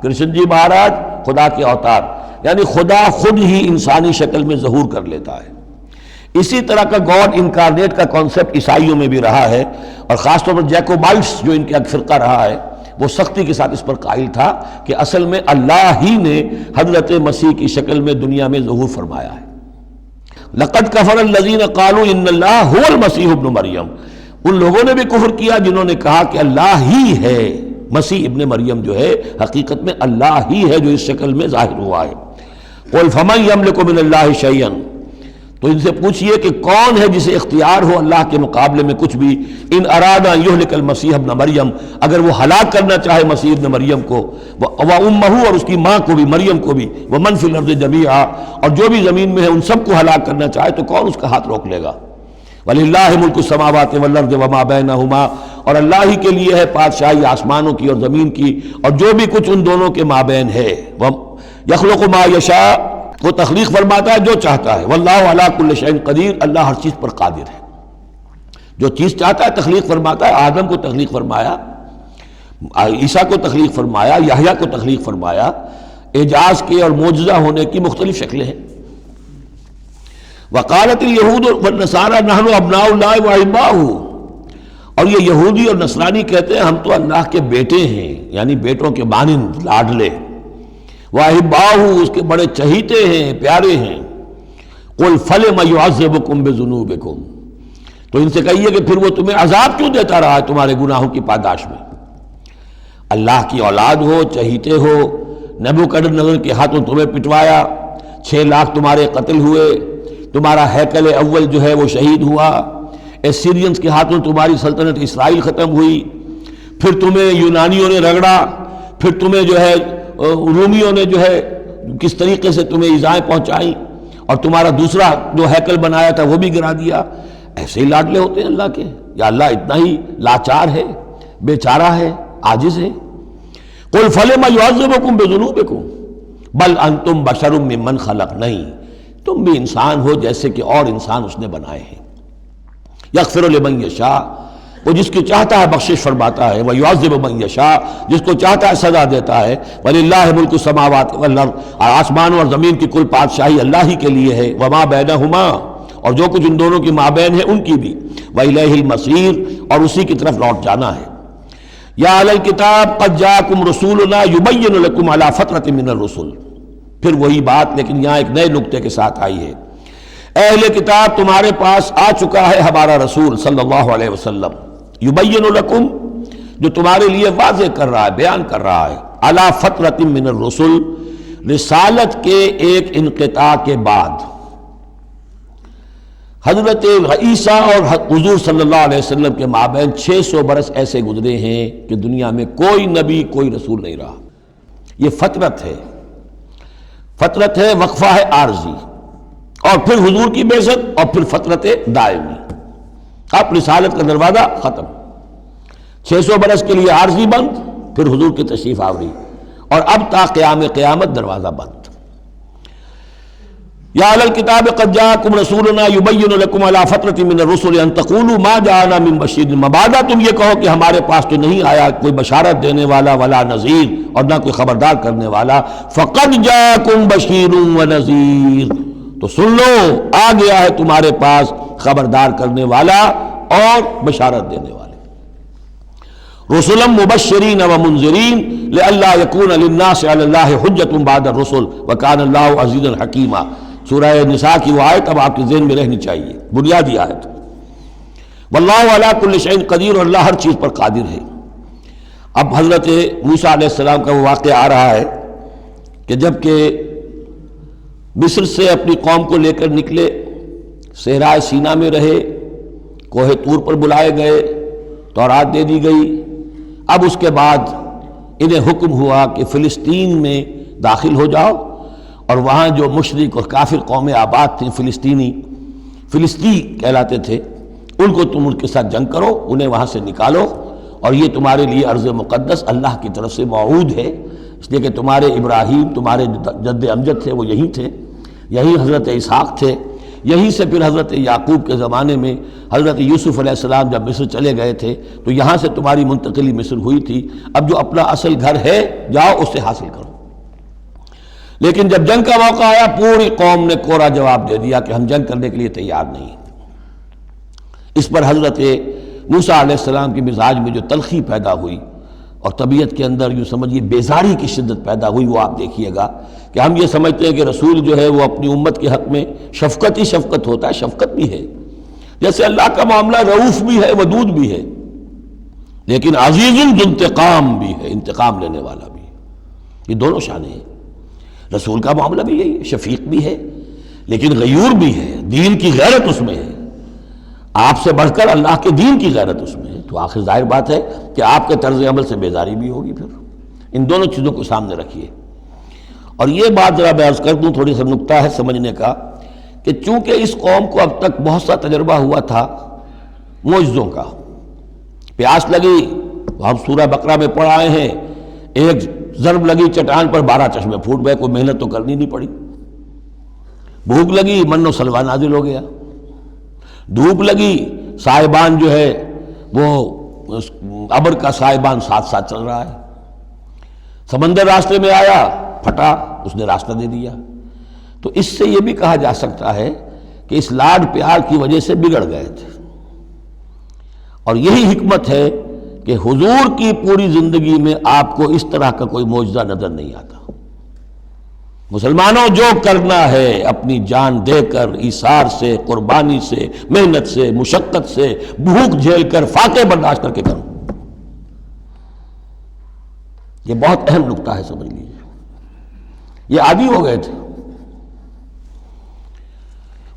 کرشن جی مہاراج خدا کے اوتار، یعنی خدا خود ہی انسانی شکل میں ظہور کر لیتا ہے۔ اسی طرح کا گاڈ انکارنیٹ کا کانسیپٹ عیسائیوں میں بھی رہا ہے، اور خاص طور پر جیکوبائٹس جو ان کا ایک فرقہ رہا ہے وہ سختی کے ساتھ اس پر قائل تھا کہ اصل میں اللہ ہی نے حضرت مسیح کی شکل میں دنیا میں ظہور فرمایا ہے۔ لقد کفر الذین قالوا ان اللہ هو المسیح ابن مریم، ان لوگوں نے بھی کفر کیا جنہوں نے کہا کہ اللہ ہی ہے، مسیح ابن مریم جو ہے حقیقت میں اللہ ہی ہے جو اس شکل میں ظاہر ہوا ہے۔ قل فمن یملک من اللہ شیئا، تو ان سے پوچھئے کہ کون ہے جسے اختیار ہو اللہ کے مقابلے میں کچھ بھی، ان اراد ان یہلک المسیح ابن مریم، اگر وہ ہلاک کرنا چاہے مسیح ابن مریم کو، وامہ، اور اس کی ماں کو بھی، مریم کو بھی، ومن فی الارض جمیعا، اور جو بھی زمین میں ہے ان سب کو ہلاک کرنا چاہے تو کون اس کا ہاتھ روک لے گا؟ وللہ ملک السماوات والارض وما بینہما، اور اللہ ہی کے لیے ہے بادشاہی آسمانوں کی اور زمین کی اور جو بھی کچھ ان دونوں کے مابین ہے۔ یخلق ما یشاء وہ تخلیق فرماتا ہے جو چاہتا ہے، واللہ علی کل شیء قدیر، اللہ ہر چیز پر قادر ہے، جو چیز چاہتا ہے تخلیق فرماتا ہے۔ آدم کو تخلیق فرمایا، عیسیٰ کو تخلیق فرمایا، یحییٰ کو تخلیق فرمایا۔ اعجاز کے اور معجزہ ہونے کی مختلف شکلیں ہیں۔ وقالت الیہود والنصارى نحن ابناء اللہ واحباؤہ، اور یہ یہودی اور نصرانی کہتے ہیں ہم تو اللہ کے بیٹے ہیں، یعنی بیٹوں کے مانند، لاڈلے، واحباؤہ، اس کے بڑے چہیتے ہیں، پیارے ہیں۔ قل فلم یعذبکم بذنوبکم، تو ان سے کہیے کہ پھر وہ تمہیں عذاب کیوں دیتا رہا ہے تمہارے گناہوں کی پاداش میں؟ اللہ کی اولاد ہو، چہیتے ہو، نبوکدنضر کے ہاتھوں تمہیں پٹوایا، 6 لاکھ تمہارے قتل ہوئے، تمہارا ہیکل اول جو ہے وہ شہید ہوا، ایسیرینز کے ہاتھوں تمہاری سلطنت اسرائیل ختم ہوئی، پھر تمہیں یونانیوں نے رگڑا، پھر تمہیں جو ہے رومیوں نے جو ہے کس طریقے سے تمہیں ایذائیں پہنچائیں، اور تمہارا دوسرا جو ہیکل بنایا تھا وہ بھی گرا دیا۔ ایسے ہی لاڈلے ہوتے ہیں اللہ کے، یا اللہ اتنا ہی لاچار ہے، بیچارہ ہے، عاجز ہے؟ قل فلم یعذبکم بذنوبکم بل انتم بشر ممن خلق، نہیں، تم بھی انسان ہو جیسے کہ اور انسان اس نے بنائے ہیں۔ یغفر لمن یشاء، وہ جس کی چاہتا ہے بخشش فرماتا ہے، ویعذب من یشاء، جس کو چاہتا ہے سزا دیتا ہے۔ وللہ ملک السماوات والارض، آسمان اور زمین کی کل بادشاہی اللہ ہی کے لیے ہے، وما بینہما، اور جو کچھ ان دونوں کی مابین ہے ان کی بھی، وإلیہ المصیر، اور اسی کی طرف لوٹ جانا ہے۔ یا اہل الکتاب قد جاءکم رسولنا یبین لکم علی فترۃ من الرسل، پھر وہی بات لیکن یہاں ایک نئے نکتے کے ساتھ آئی ہے۔ اہل کتاب تمہارے پاس آ چکا ہے ہمارا رسول صلی اللہ علیہ وسلم، یبین لکم، جو تمہارے لیے واضح کر رہا ہے، بیان کر رہا ہے، علی فترۃ من الرسل، رسالت کے ایک انقطاع کے بعد۔ حضرت عیسیٰ اور حضور صلی اللہ علیہ وسلم کے مابین 600 برس ایسے گزرے ہیں کہ دنیا میں کوئی نبی کوئی رسول نہیں رہا۔ یہ فترت ہے، فترت ہے، وقفہ ہے عارضی، اور پھر حضور کی بعثت، اور پھر فترت دائمی، اب رسالت کا دروازہ ختم، 600 برس کے لیے عارضی بند، پھر حضور کی تشریف آوری، اور اب تا قیام قیامت دروازہ بند۔ یا اہل الکتاب قد جاءکم رسولنا یبین لکم علی فترۃ من الرسل ان تقولوا ما جاءنا من بشیر، مبادا تم یہ کہو کہ ہمارے پاس تو نہیں آیا کوئی بشارت دینے والا ولا نذیر، اور نہ کوئی خبردار کرنے والا۔ فقد جاءکم بشیر ونذیر، تو سن لو آ گیا ہے تمہارے پاس خبردار کرنے والا اور بشارت دینے والے۔ رسلا مبشرین ومنذرین لئلا یکون للناس علی اللہ حجۃ بعد الرسل وکان اللہ عزیزا حکیما، سورہ نساء کی وہ آیت اب آپ کے ذہن میں رہنی چاہیے، بنیادی آیت۔ واللہ علی کل شیء قدیر، اور اللہ ہر چیز پر قادر ہے۔ اب حضرت موسیٰ علیہ السلام کا وہ واقعہ آ رہا ہے کہ جب کہ مصر سے اپنی قوم کو لے کر نکلے، صحرائے سینا میں رہے، کوہ طور پر بلائے گئے، تورات دے دی گئی، اب اس کے بعد انہیں حکم ہوا کہ فلسطین میں داخل ہو جاؤ، اور وہاں جو مشرک اور کافر قومیں آباد تھیں، فلسطی کہلاتے تھے، ان کو تم ان کے ساتھ جنگ کرو، انہیں وہاں سے نکالو، اور یہ تمہارے لیے ارض مقدس اللہ کی طرف سے موعود ہے، اس لیے کہ تمہارے ابراہیم، تمہارے جد امجد تھے وہ یہی تھے، یہی حضرت اسحاق تھے، یہیں سے پھر حضرت یعقوب کے زمانے میں حضرت یوسف علیہ السلام جب مصر چلے گئے تھے تو یہاں سے تمہاری منتقلی مصر ہوئی تھی، اب جو اپنا اصل گھر ہے جاؤ اسے حاصل کرو۔ لیکن جب جنگ کا موقع آیا پوری قوم نے کوڑا جواب دے دیا کہ ہم جنگ کرنے کے لیے تیار نہیں۔ اس پر حضرت موسیٰ علیہ السلام کے مزاج میں جو تلخی پیدا ہوئی اور طبیعت کے اندر یوں سمجھیے بیزاری کی شدت پیدا ہوئی، وہ آپ دیکھیے گا کہ ہم یہ سمجھتے ہیں کہ رسول جو ہے وہ اپنی امت کے حق میں شفقت ہی شفقت ہوتا ہے، شفقت بھی ہے، جیسے اللہ کا معاملہ رؤوف بھی ہے، ودود بھی ہے، لیکن عزیز ذو انتقام بھی ہے، انتقام لینے والا بھی ہے، یہ دونوں شانیں ہیں۔ رسول کا معاملہ بھی یہی ہے، شفیق بھی ہے لیکن غیور بھی ہے، دین کی غیرت اس میں ہے، آپ سے بڑھ کر اللہ کے دین کی غیرت اس میں ہے، تو آخر ظاہر بات ہے کہ آپ کے طرز عمل سے بیزاری بھی ہوگی۔ پھر ان دونوں چیزوں کو سامنے رکھیے۔ اور یہ بات ذرا میں عرض کر دوں، تھوڑی سا نکتہ ہے سمجھنے کا، کہ چونکہ اس قوم کو اب تک بہت سا تجربہ ہوا تھا معجزوں کا، پیاس لگی، ہم سورہ بقرہ میں پڑھ آئے ہیں، ایک ضرب لگی چٹان پر 12 چشمے پھوٹ گئے، کوئی محنت تو کرنی نہیں پڑی، بھوک لگی من و سلوہ نازل ہو گیا، دھوپ لگی سائبان جو ہے وہ ابر کا سائبان ساتھ ساتھ چل رہا ہے، سمندر راستے میں آیا پھٹا، اس نے راستہ دے دیا۔ تو اس سے یہ بھی کہا جا سکتا ہے کہ اس لاڈ پیار کی وجہ سے بگڑ گئے تھے، اور یہی حکمت ہے کہ حضور کی پوری زندگی میں آپ کو اس طرح کا کوئی معجزہ نظر نہیں آتا۔ مسلمانوں جو کرنا ہے اپنی جان دے کر، ایثار سے، قربانی سے، محنت سے، مشقت سے، بھوک جھیل کر، فاقے برداشت کر کے کرو۔ یہ بہت اہم نکتہ ہے، سمجھ لیجیے۔ یہ عادی ہو گئے تھے۔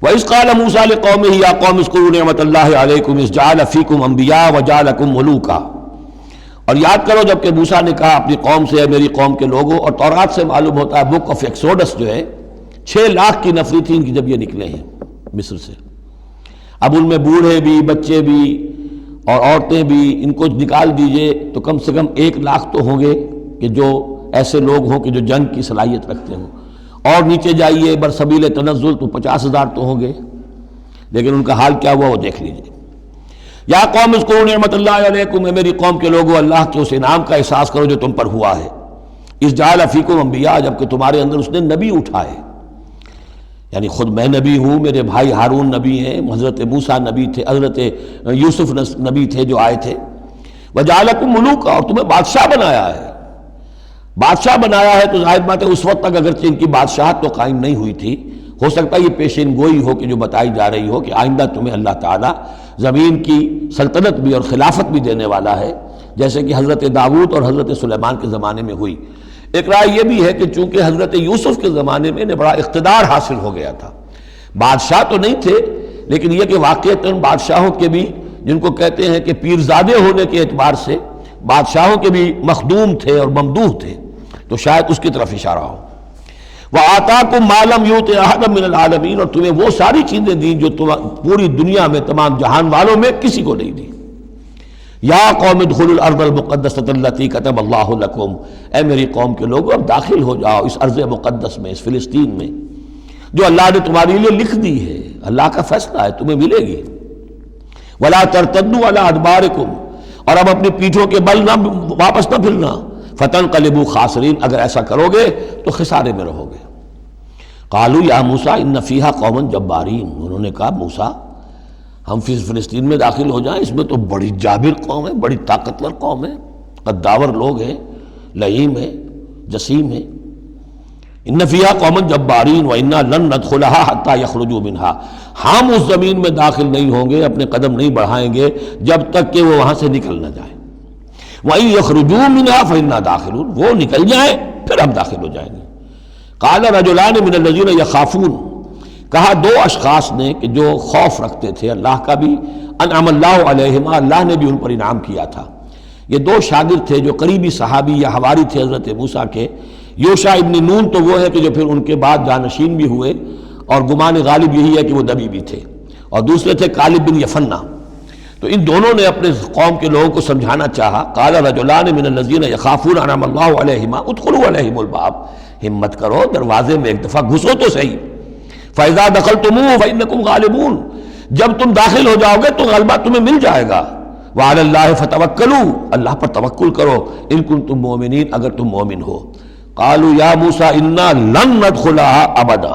وَإِذْ قَالَ مُوسَىٰ لِقَوْمِهِ يَا قَوْمِ اذْكُرُوا نِعْمَةَ اللَّهِ عَلَيْكُمْ إِذْ جَعَلَ فِيكُمْ أَنْبِيَاءَ وَجَعَلَكُمْ مُلُوكًا، اور یاد کرو جب کہ موسیٰ نے کہا اپنی قوم سے، میری قوم کے لوگوں، اور تورات سے معلوم ہوتا ہے، بک آف ایکسوڈس جو ہے 6 لاکھ کی نفری تھی ان کی جب یہ نکلے ہیں مصر سے، اب ان میں بوڑھے بھی، بچے بھی اور عورتیں بھی، ان کو نکال دیجئے تو کم سے کم 1 لاکھ تو ہوں گے کہ جو ایسے لوگ ہوں کہ جو جنگ کی صلاحیت رکھتے ہوں، اور نیچے جائیے برسبیل تنزل تو 50,000 تو ہوں گے، لیکن ان کا حال کیا ہوا وہ دیکھ لیجئے۔ یا قوم اذکروا نعمت اللہ علیکم، میری قوم کے لوگوں اللہ کے اس انعام کا احساس کرو جو تم پر ہوا ہے۔ اذ جعل فیکم انبیاء، جب کہ تمہارے اندر اس نے نبی اٹھائے، یعنی خود میں نبی ہوں، میرے بھائی ہارون نبی ہیں، حضرت موسیٰ نبی تھے، حضرت یوسف نبی تھے جو آئے تھے، وجعلکم ملوکا، اور تمہیں بادشاہ بنایا ہے۔ بادشاہ بنایا ہے تو ظاہر بات ہے اس وقت تک اگرچہ ان کی بادشاہت تو قائم نہیں ہوئی تھی، ہو سکتا ہے یہ پیشین گوئی ہو کہ جو بتائی جا رہی ہو کہ آئندہ تمہیں اللہ تعالیٰ زمین کی سلطنت بھی اور خلافت بھی دینے والا ہے، جیسے کہ حضرت داؤد اور حضرت سلیمان کے زمانے میں ہوئی۔ ایک رائے یہ بھی ہے کہ چونکہ حضرت یوسف کے زمانے میں انہیں بڑا اقتدار حاصل ہو گیا تھا، بادشاہ تو نہیں تھے لیکن یہ کہ واقعتاً بادشاہوں کے بھی، جن کو کہتے ہیں کہ پیرزادے ہونے کے اعتبار سے بادشاہوں کے بھی مخدوم تھے اور ممدوح تھے، تو شاید اس کی طرف اشارہ ہو۔ وَآتَاكُم مَّا لَمْ يُؤْتِ أَحَدًا مِّنَ الْعَالَمِينَ، اور تمہیں وہ ساری چیزیں دیں جو پوری دنیا میں تمام جہان والوں میں کسی کو نہیں دی۔ یا قوم ادخلوا الارض المقدسۃ التي كتب اللہ لکم، اے میری قوم کے لوگوں اب داخل ہو جاؤ اس ارض مقدس میں، اس فلسطین میں جو اللہ نے تمہارے لیے لکھ دی ہے، اللہ کا فیصلہ ہے، تمہیں ملے گی۔ ولا ترتدوا على ادبارکم، اور اب اپنی پیٹھوں کے بل نہ واپس نہ پھرنا، فتنقلبوا خاسرین، اگر ایسا کرو گے تو خسارے میں رہو گے۔ قالوا یا موسیٰ ان فیہا قوما جبارین، انہوں نے کہا موسیٰ ہم فلسطین میں داخل ہو جائیں، اس میں تو بڑی جابر قوم ہے، بڑی طاقتور قوم ہے، قداور لوگ ہیں، لئیم ہیں، جسیم ہیں۔ ان فیہا قوما جبارین وانا لن ندخلها حتی یخرجوا منها، ہم اس زمین میں داخل نہیں ہوں گے، اپنے قدم نہیں بڑھائیں گے جب تک کہ وہ وہاں سے نکل نہ جائیں۔ وَإِن يَخْرُجُوا مِنْهَا فَإِنَّا دَاخِلُونَ، وہ نکل جائیں پھر ہم داخل ہو جائیں گے۔ قَالَ رَجُلَانِ مِنَ الَّذِينَ يَخَافُونَ، کہا 2 اشخاص نے کہ جو خوف رکھتے تھے اللہ کا بھی، انعم اللہ علیہما، اللہ نے بھی ان پر انعام کیا تھا۔ یہ 2 شاگرد تھے جو قریبی صحابی یا حواری تھے حضرت موسیٰ کے۔ یوشع ابن نون تو وہ ہے کہ جو پھر ان کے بعد جانشین بھی ہوئے، اور گمان غالب یہی ہے کہ وہ نبی بھی تھے، اور دوسرے تھے کالب بن یفنہ۔ تو ان دونوں نے اپنے قوم کے لوگوں کو سمجھانا چاہا۔ قال رجلان من الذین یخافون انعم اللہ علیہما ادخلوا علیہم الباب، ہمت کرو دروازے میں ایک دفعہ گھسو تو صحیح۔ فاذا دخلتموہ فانکم غالبون، جب تم داخل ہو جاؤ گے تو غلبہ تمہیں مل جائے گا۔ وعلی اللہ فتوکلوا، اللہ پر توکل کرو، ان کنتم مؤمنین، اگر تم مومن ہو۔ قالوا یا موسیٰ انا لن ندخلها ابدا،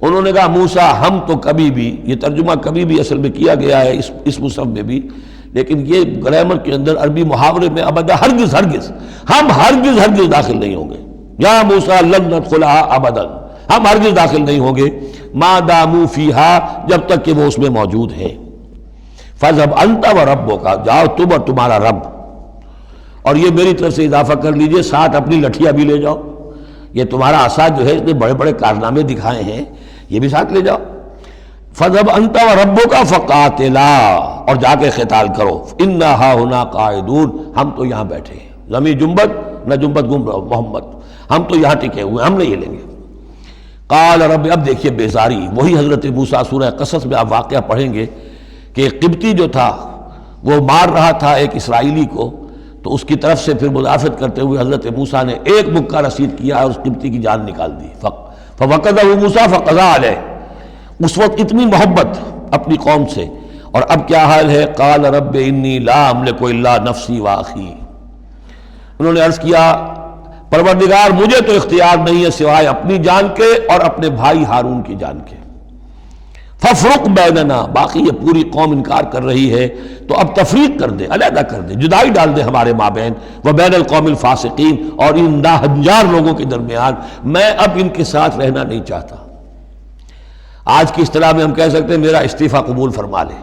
انہوں نے کہا موسیٰ ہم تو کبھی بھی، یہ ترجمہ کبھی بھی اصل میں کیا گیا ہے اس مصحف میں بھی، لیکن یہ گرامر کے اندر عربی محاورے میں ابدا، ہرگز ہرگز، ہم ہرگز ہرگز داخل نہیں ہوں گے۔ یا موسیٰ لن ندخلها ابدا، ہم ہرگز داخل نہیں ہوں گے، ما داموا فیہا، جب تک کہ وہ اس میں موجود ہیں۔ فاذهب انت وربک، جاؤ تم اور تمہارا رب، اور یہ میری طرف سے اضافہ کر لیجئے، ساتھ اپنی لٹھیاں بھی لے جاؤ، یہ تمہارا عصا جو ہے اس نے بڑے بڑے کارنامے دکھائے ہیں، یہ بھی ساتھ لے جاؤ۔ فَذْهَبْ أَنْتَ وَرَبُّكَ فَقَاتِلَا، اور جا کے قتال کرو، إِنَّا هَاهُنَا قَاعِدُونَ، ہم تو یہاں بیٹھے ہیں، زمین جنبت نہ جنبت گم رہو محمد، ہم تو یہاں ٹکے ہوئے، ہم نہیں ہلیں گے۔ قال رب، اب دیکھیے بیزاری، وہی حضرت موسیٰ سورہ قصص میں آپ واقعہ پڑھیں گے کہ قبطی جو تھا وہ مار رہا تھا ایک اسرائیلی کو، تو اس کی طرف سے پھر مدافعت کرتے ہوئے حضرت موسیٰ نے ایک مکہ رسید کیا اور اس قبطی کی جان نکال دی. فوقذہ موسیٰ فقضیٰ علیہ. اس وقت اتنی محبت اپنی قوم سے، اور اب کیا حال ہے؟ قال رب انی لا املک الا نفسی واخی. انہوں نے عرض کیا پروردگار مجھے تو اختیار نہیں ہے سوائے اپنی جان کے اور اپنے بھائی ہارون کی جان کے. ففرق بیننا، باقی یہ پوری قوم انکار کر رہی ہے تو اب تفریق کر دے، علیحدہ کر دے، جدائی ڈال دے ہمارے مابین، وبین القوم الفاسقین، اور ان ناہنجار لوگوں کے درمیان. میں اب ان کے ساتھ رہنا نہیں چاہتا. آج کی اصطلاح میں ہم کہہ سکتے ہیں میرا استعفیٰ قبول فرما لے،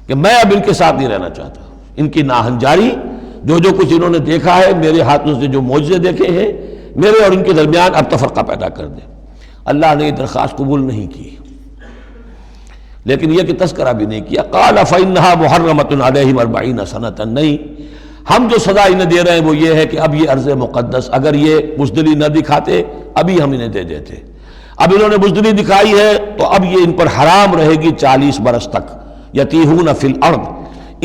کہ میں اب ان کے ساتھ نہیں رہنا چاہتا. ان کی ناہنجاری، جو کچھ انہوں نے دیکھا ہے، میرے ہاتھوں سے جو معجزے دیکھے ہیں، میرے اور ان کے درمیان اب تفرقہ پیدا کر دے. اللہ نے یہ درخواست قبول نہیں کی، لیکن یہ کہ تذکرہ بھی نہیں کیا. قال فإنها محرمة عليهم 40 سنة. نہیں، ہم جو سزا انہیں دے رہے ہیں وہ یہ ہے کہ اب یہ ارض مقدس، اگر یہ بزدلی نہ دکھاتے ابھی ہم انہیں دے دیتے. اب انہوں نے بزدلی دکھائی ہے تو اب یہ ان پر حرام رہے گی 40 برس تک. یتیہون فی الارض،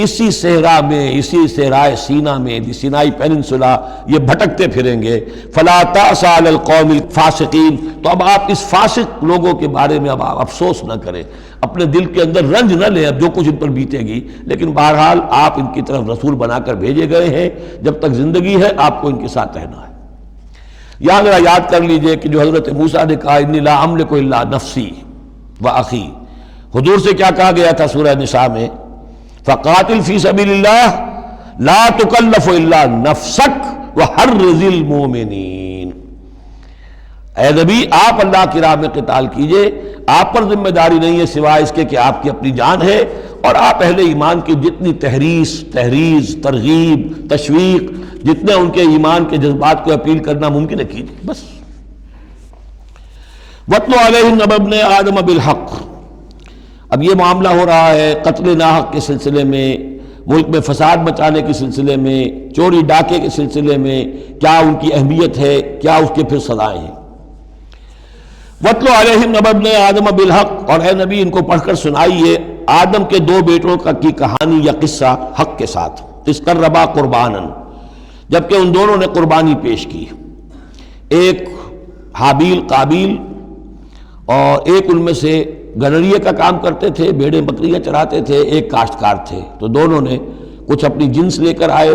اسی صحرا میں، اسی صحرائے سینا میں، سینائی پیننسولا، یہ بھٹکتے پھریں گے. فلا تأس علی القوم الفاسقین. تو اب آپ اس فاسق لوگوں کے بارے میں اب آپ افسوس نہ کریں، اپنے دل کے اندر رنج نہ لیں اب جو کچھ ان پر بیتے گی. لیکن بہرحال آپ ان کی طرف رسول بنا کر بھیجے گئے ہیں، جب تک زندگی ہے آپ کو ان کے ساتھ رہنا ہے. یہاں ذرا یاد کر لیجئے کہ جو حضرت موسیٰ نے کہا انی لا املک الا نفسی واخی، حضور سے کیا کہا گیا تھا سورہ نساء میں؟ فقاتل فی سبیل اللہ لا تکلف الا نفسک وحرض المؤمنین. اے نبی آپ اللہ کی راہ میں قتال کیجئے، آپ پر ذمہ داری نہیں ہے سوائے اس کے کہ آپ کی اپنی جان ہے، اور آپ اہل ایمان کی جتنی تحریض، ترغیب، تشویق، جتنے ان کے ایمان کے جذبات کو اپیل کرنا ممکن ہے کیجئے بس. وَاتْلُ عَلَيْهِمْ نَبَأَ ابْنَيْ آدَمَ بِالْحَقِّ. اب یہ معاملہ ہو رہا ہے قتل ناحق کے سلسلے میں، ملک میں فساد مچانے کے سلسلے میں، چوری ڈاکے کے سلسلے میں، کیا ان کی اہمیت ہے، کیا اس کے پھر سزائیں ہیں. وَاتْلُ عَلَيْهِمْ نَبَأَ ابْنَيْ آدَمَ بِالْحَقِّ. اور اے نبی ان کو پڑھ کر سنائیے آدم کے 2 بیٹوں کی کہانی یا قصہ حق کے ساتھ. اِذْ قَرَّبَا قُرْبَانًا، جبکہ ان دونوں نے قربانی پیش کی. ایک حابیل قابیل، اور ایک ان میں سے گنریے کا کام کرتے تھے، بھیڑیں بکریاں چراتے تھے، ایک کاشتکار تھے. تو دونوں نے کچھ اپنی جنس لے کر آئے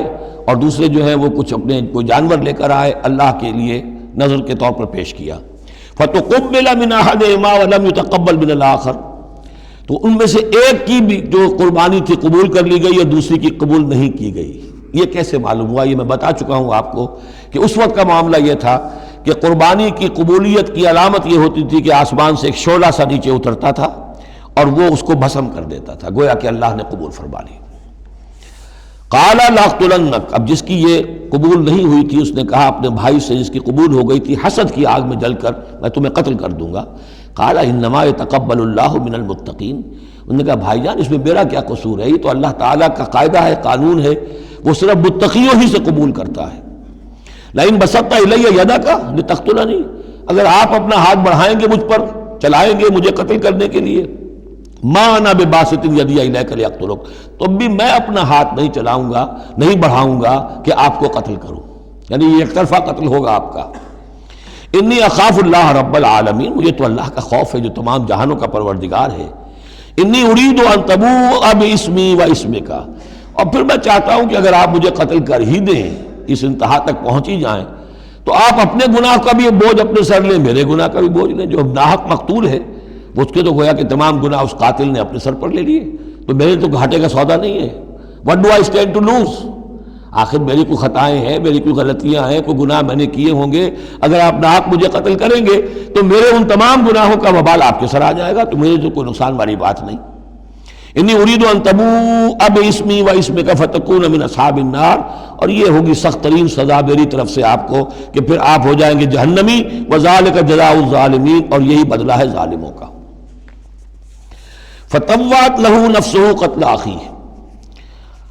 اور دوسرے جو ہیں وہ کچھ اپنے کوئی جانور لے کر آئے، اللہ کے لیے نذر کے طور پر پیش کیا. فَتُقُبِّلَ مِنْ أَحَدِهِمَا وَلَمْ يُتَقَبَّلْ مِنَ الْآخَرِ. تو ان میں سے ایک کی بھی جو قربانی تھی قبول کر لی گئی اور دوسری کی قبول نہیں کی گئی. یہ کیسے معلوم ہوا؟ یہ میں بتا چکا ہوں آپ کو کہ اس وقت کا معاملہ یہ تھا کہ قربانی کی قبولیت کی علامت یہ ہوتی تھی کہ آسمان سے ایک شعلہ سا نیچے اترتا تھا اور وہ اس کو بھسم کر دیتا تھا، گویا کہ اللہ نے قبول فرما لی. قال لأقتلنک. اب جس کی یہ قبول نہیں ہوئی تھی اس نے کہا اپنے بھائی سے جس کی قبول ہو گئی تھی، حسد کی آگ میں جل کر میں تمہیں قتل کر دوں گا. قال انما يتقبل اللہ من المتقین. انہوں نے کہا بھائی جان اس میں میرا کیا قصور ہے، یہ تو اللہ تعالیٰ کا قاعدہ ہے، قانون ہے، وہ صرف متقیوں ہی سے قبول کرتا ہے. لئن بسطت الی یدک لتقتلنی، اگر آپ اپنا ہاتھ بڑھائیں گے مجھ پر، چلائیں گے مجھے قتل کرنے کے لیے، ما انا بباسط یدی الیک لیقتلک، تو بھی میں اپنا ہاتھ نہیں چلاؤں گا، نہیں بڑھاؤں گا کہ آپ کو قتل کروں، یعنی یہ ایک طرفہ قتل ہوگا آپ کا. انی اخاف اللہ رب العالمین، مجھے تو اللہ کا خوف ہے جو تمام جہانوں کا پروردگار ہے. انی ارید ان تبوء باسمی و اسمک، اور پھر میں چاہتا ہوں کہ اگر آپ مجھے قتل کر ہی دیں، اس انتہا تک پہنچ ہی جائیں، تو آپ اپنے گناہ کا بھی بوجھ اپنے سر لیں، میرے گناہ کا بھی بوجھ لیں. جو ناحق مقتول ہے اس کے تو گویا کہ تمام گناہ اس قاتل نے اپنے سر پر لے لیے، تو میرے تو گھاٹے کا سودا نہیں ہے. What do I stand to lose؟ آخر میری کوئی خطائیں ہیں، میری کوئی غلطیاں ہیں، کوئی گناہ میں نے کیے ہوں گے، اگر آپ ناحق مجھے قتل کریں گے تو میرے ان تمام گناہوں کا وبال آپ کے سر آ جائے گا، تو میرے تو کوئی نقصان والی بات نہیں. انی ارید ان تبوء باسمی و اسمک فتکون من اصحاب النار، اور یہ ہوگی سخت ترین سزا میری طرف سے آپ کو کہ پھر آپ ہو جائیں گے جہنمی. وذالک جزاء الظالمین، اور یہی بدلہ ہے ظالموں کا. فطوعت لہ نفسہ قتل اخیہ،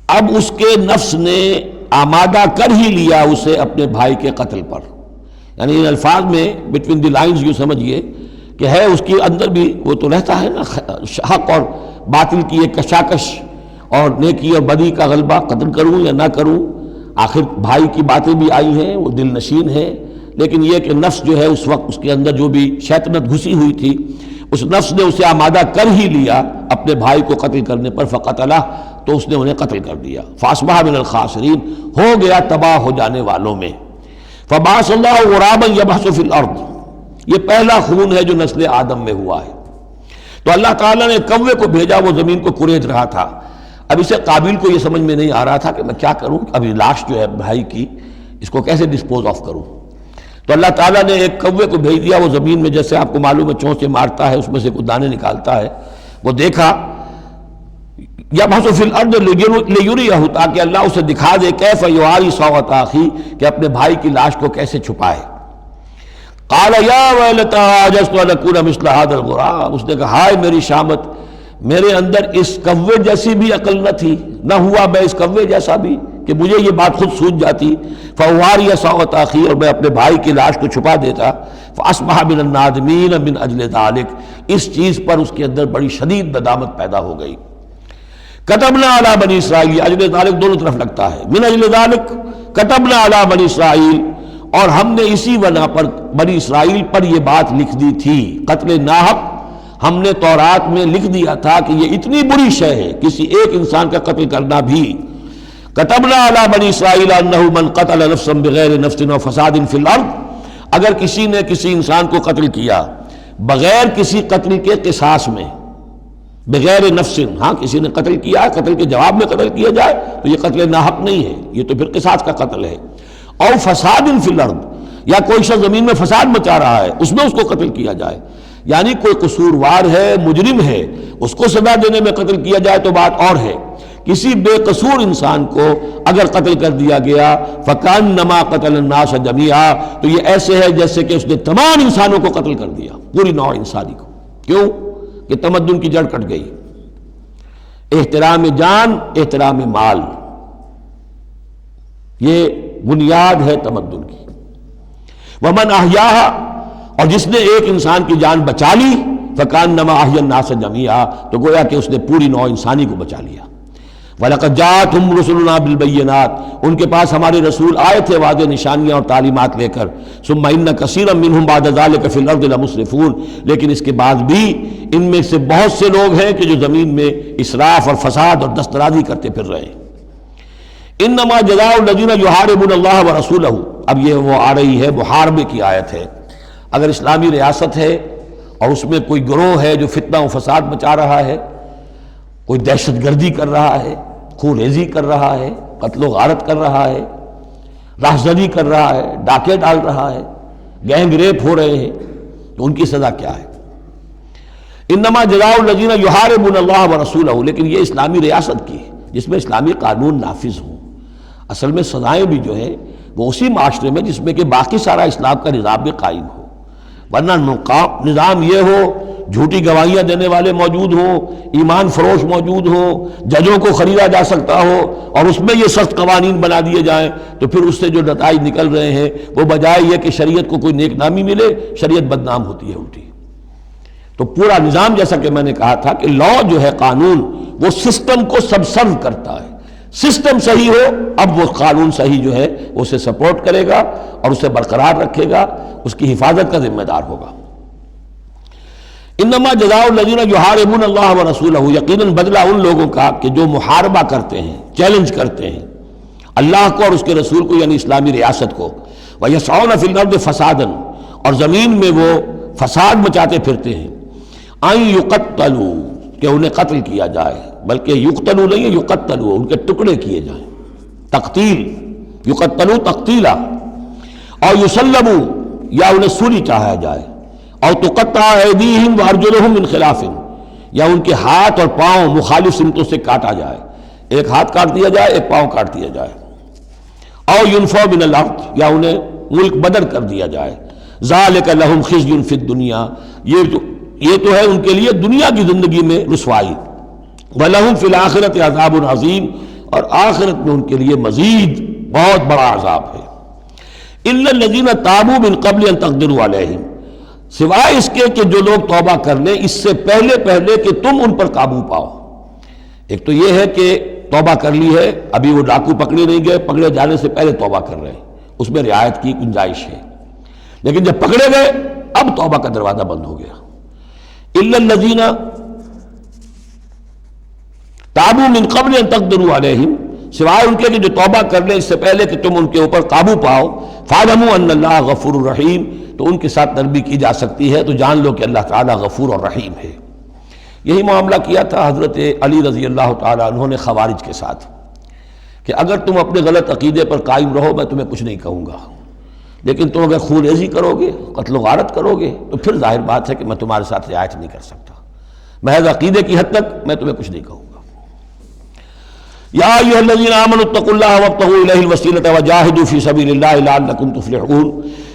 اب اس کے نفس نے آمادہ کر ہی لیا اسے اپنے بھائی کے قتل پر. یعنی ان الفاظ میں بٹوین دی لائنز یوں سمجھیے کہ ہے اس کے اندر بھی وہ تو رہتا ہے نا حق اور باطل کی ایک کشاکش اور نیکی اور بدی کا غلبہ، قتل کروں یا نہ کروں. آخر بھائی کی باتیں بھی آئی ہیں، وہ دل نشین ہے، لیکن یہ کہ نفس جو ہے اس وقت اس کے اندر جو بھی شیطنت گھسی ہوئی تھی، اس نفس نے اسے آمادہ کر ہی لیا اپنے بھائی کو قتل کرنے پر، فقتلہ، تو اس نے انہیں قتل کر دیا، فاصبح من الخاسرین، ہو گیا تباہ ہو جانے والوں میں۔ فبعث اللہ غرابا یبحث فی الارض، یہ پہلا خون ہے جو نسل آدم میں ہوا ہے۔ تو اللہ تعالیٰ نے کوے کو بھیجا، وہ زمین کو کریج رہا تھا۔ اب اسے قابل کو یہ سمجھ میں نہیں آ رہا تھا کہ میں کیا کروں، ابھی لاش جو ہے بھائی کی، اس کو کیسے ڈسپوز آف کروں۔ تو اللہ تعالیٰ نے ایک کوے کو بھیج دیا، وہ زمین میں جیسے آپ کو معلوم ہے چونچے مارتا ہے، اس میں سے کچھ دانے نکالتا ہے، وہ دیکھا، یبحث فی الارض لیریہ، تاکہ اللہ اسے دکھا دے کیف یواری سوءۃ اخی، کہ اپنے بھائی کی لاش کو کیسے چھپائے۔ قال یا ویلتی عجزت ان اکون مثل ھذا الغراب، اس نے کہا ہائے میری شامت، میرے اندر اس کوے جیسی بھی عقل نہ تھی، نہ ہوا میں اس کوے جیسا بھی کہ مجھے یہ بات خود سوچ جاتی، فواری سوءۃ اخی، اور میں اپنے بھائی کی لاش کو چھپا دیتا، فاصبح من النادمین من اجل ذلک، اس چیز پر اس کے اندر بڑی شدید ندامت پیدا ہو گئی۔ کتبنا علی بنی اسرائیل، اجل ذلک دونوں طرف لگتا ہے، من اجل ذلک کتبنا علی بنی اسرائیل، اور ہم نے اسی بنا پر بنی اسرائیل پر یہ بات لکھ دی تھی، قتل ناحق ہم نے تورات میں لکھ دیا تھا کہ یہ اتنی بری شے ہے کسی ایک انسان کا قتل کرنا بھی۔ کتبنا علی بنی اسرائیل انہ من قتل نفسا بغیر نفس و فساد فی الارض، اگر کسی نے کسی انسان کو قتل کیا بغیر کسی قتل کے قصاص میں، بغیر نفس، ہاں کسی نے قتل کیا، قتل کے جواب میں قتل کیا جائے تو یہ قتل ناحق نہیں ہے، یہ تو پھر قصاص کا قتل ہے۔ اور فساد فی الارض، یا کوئی شخص زمین میں فساد مچا رہا ہے اس میں اس کو قتل کیا جائے، یعنی کوئی قصوروار ہے، مجرم ہے، اس کو سزا دینے میں قتل کیا جائے تو بات اور ہے۔ کسی بے قصور انسان کو اگر قتل کر دیا گیا فکأنما قتل الناس جميعا، تو یہ ایسے ہے جیسے کہ اس نے تمام انسانوں کو قتل کر دیا، پوری نوع انسانی کو۔ کیوں کہ تمدن کی جڑ کٹ گئی، احترام جان، احترام مال، یہ بنیاد ہے تمدن کی۔ ومن احیاھا، اور جس نے ایک انسان کی جان بچا لی، فکأنما احیا الناس جميعا، تو گویا کہ اس نے پوری نوع انسانی کو بچا لیا۔ وَلَقَدْ جَاءَتْهُمْ رُسُلُنَا بِالْبَيِّنَاتِ، ان کے پاس ہمارے رسول آئے تھے واضح نشانیاں اور تعلیمات لے کر۔ ثُمَّ إِنَّ كَثِيرًا مِّنْهُمْ بَعْدَ ذَلِكَ فِي الْأَرْضِ لَمُسْرِفُونَ، لیکن اس کے بعد بھی ان میں سے بہت سے لوگ ہیں کہ جو زمین میں اسراف اور فساد اور دسترازی کرتے پھر رہے ہیں۔ انما جزاء الذین یحاربون اللہ ورسولہ، اب یہ وہ آ رہی ہے محاربے کی آیت ہے۔ اگر اسلامی ریاست ہے اور اس میں کوئی گروہ ہے جو فتنہ و فساد مچا رہا ہے، کوئی دہشت گردی کر رہا ہے، خون ریزی کر رہا ہے، قتل و غارت کر رہا ہے، راہزنی کر رہا ہے، ڈاکے ڈال رہا ہے، گینگ ریپ ہو رہے ہیں، تو ان کی سزا کیا ہے؟ انما جزاء الذین یحاربون اللہ ورسولہ، لیکن یہ اسلامی ریاست کی ہے جس میں اسلامی قانون نافذ ہوں۔ اصل میں سزائیں بھی جو ہے وہ اسی معاشرے میں جس میں کہ باقی سارا اسلام کا نظام بھی قائم ہو، ورنہ نظام یہ ہو جھوٹی گواہیاں دینے والے موجود ہوں، ایمان فروش موجود ہوں، ججوں کو خریدا جا سکتا ہو، اور اس میں یہ سخت قوانین بنا دیے جائیں، تو پھر اس سے جو نتائج نکل رہے ہیں وہ بجائے یہ کہ شریعت کو کوئی نیک نامی ملے، شریعت بدنام ہوتی ہے الٹی۔ تو پورا نظام، جیسا کہ میں نے کہا تھا کہ لا جو ہے قانون، وہ سسٹم کو سبسرو کرتا ہے۔ سسٹم صحیح ہو، اب وہ قانون صحیح جو ہے اسے سپورٹ کرے گا اور اسے برقرار رکھے گا، اس کی حفاظت کا ذمہ دار ہوگا۔ انما جزاء الذین یحاربون اللہ ورسولہ، یقیناً بدلہ ان لوگوں کا کہ جو محاربہ کرتے ہیں، چیلنج کرتے ہیں اللہ کو اور اس کے رسول کو، یعنی اسلامی ریاست کو، ویسعون فی الارض فسادا، اور زمین میں وہ فساد مچاتے پھرتے ہیں، ان یقتلوا، کہ انہیں قتل کیا جائے، بلکہ یقتلوا نہیں ہے، یقتلوا، ان کے ٹکڑے کیے جائیں، تقتیل، یقتلوا تقتیلا، اور یسلبوا، یا انہیں سولی چاہا جائے، اور تقطع ایدیہم وارجلہم من خلاف، یا ان کے ہاتھ اور پاؤں مخالف سمتوں سے کاٹا جائے، ایک ہاتھ کاٹ دیا جائے، ایک پاؤں کاٹ دیا جائے، اور ینفوا من الارض، یا انہیں ملک بدر کر دیا جائے، ذالک لہم خزی فی الدنیا، یہ تو ہے ان کے لیے دنیا کی زندگی میں رسوائی، وَلَهُمْ فِي الْآخِرَةِ عَذَابٌ عَظِيمٌ، اور آخرت میں ان کے لیے مزید بہت بڑا عذاب ہے۔ إِلَّا الَّذِينَ تَابُوا مِن قَبْلِ أَن تَقْدِرُوا عَلَيْهِمْ، سوائے اس کے کہ جو لوگ توبہ کر لیں اس سے پہلے کہ تم ان پر قابو پاؤ۔ ایک تو یہ ہے کہ توبہ کر لی ہے، ابھی وہ ڈاکو پکڑے نہیں گئے، پکڑے جانے سے پہلے توبہ کر رہے ہیں، اس میں رعایت کی گنجائش ہے، لیکن جب پکڑے گئے اب توبہ کا دروازہ بند ہو گیا۔ الا الذین تابوا من قبل ان تقدروا علیہم، سوائے ان کے کہ جو توبہ کر لیں اس سے پہلے کہ تم ان کے اوپر قابو پاؤ، فاعلموا ان اللہ غفور الرحیم، تو ان کے ساتھ نرمی کی جا سکتی ہے، تو جان لو کہ اللہ تعالیٰ غفور اور رحیم ہے۔ یہی معاملہ کیا تھا حضرت علی رضی اللہ تعالیٰ عنہ نے خوارج کے ساتھ، کہ اگر تم اپنے غلط عقیدے پر قائم رہو میں تمہیں کچھ نہیں کہوں گا، لیکن تم اگر خون ریزی کرو گے، قتل و غارت کرو گے، تو پھر ظاہر بات ہے کہ میں تمہارے ساتھ رعایت نہیں کر سکتا، محض عقیدے کی حد تک میں تمہیں کچھ نہیں کہوں گا۔ یا ایھا الذین آمنوا اتقوا اللہ وابتغوا الیہ الوسیلۃ وجاہدوا فی سبیل اللہ لعلکم تفلحون،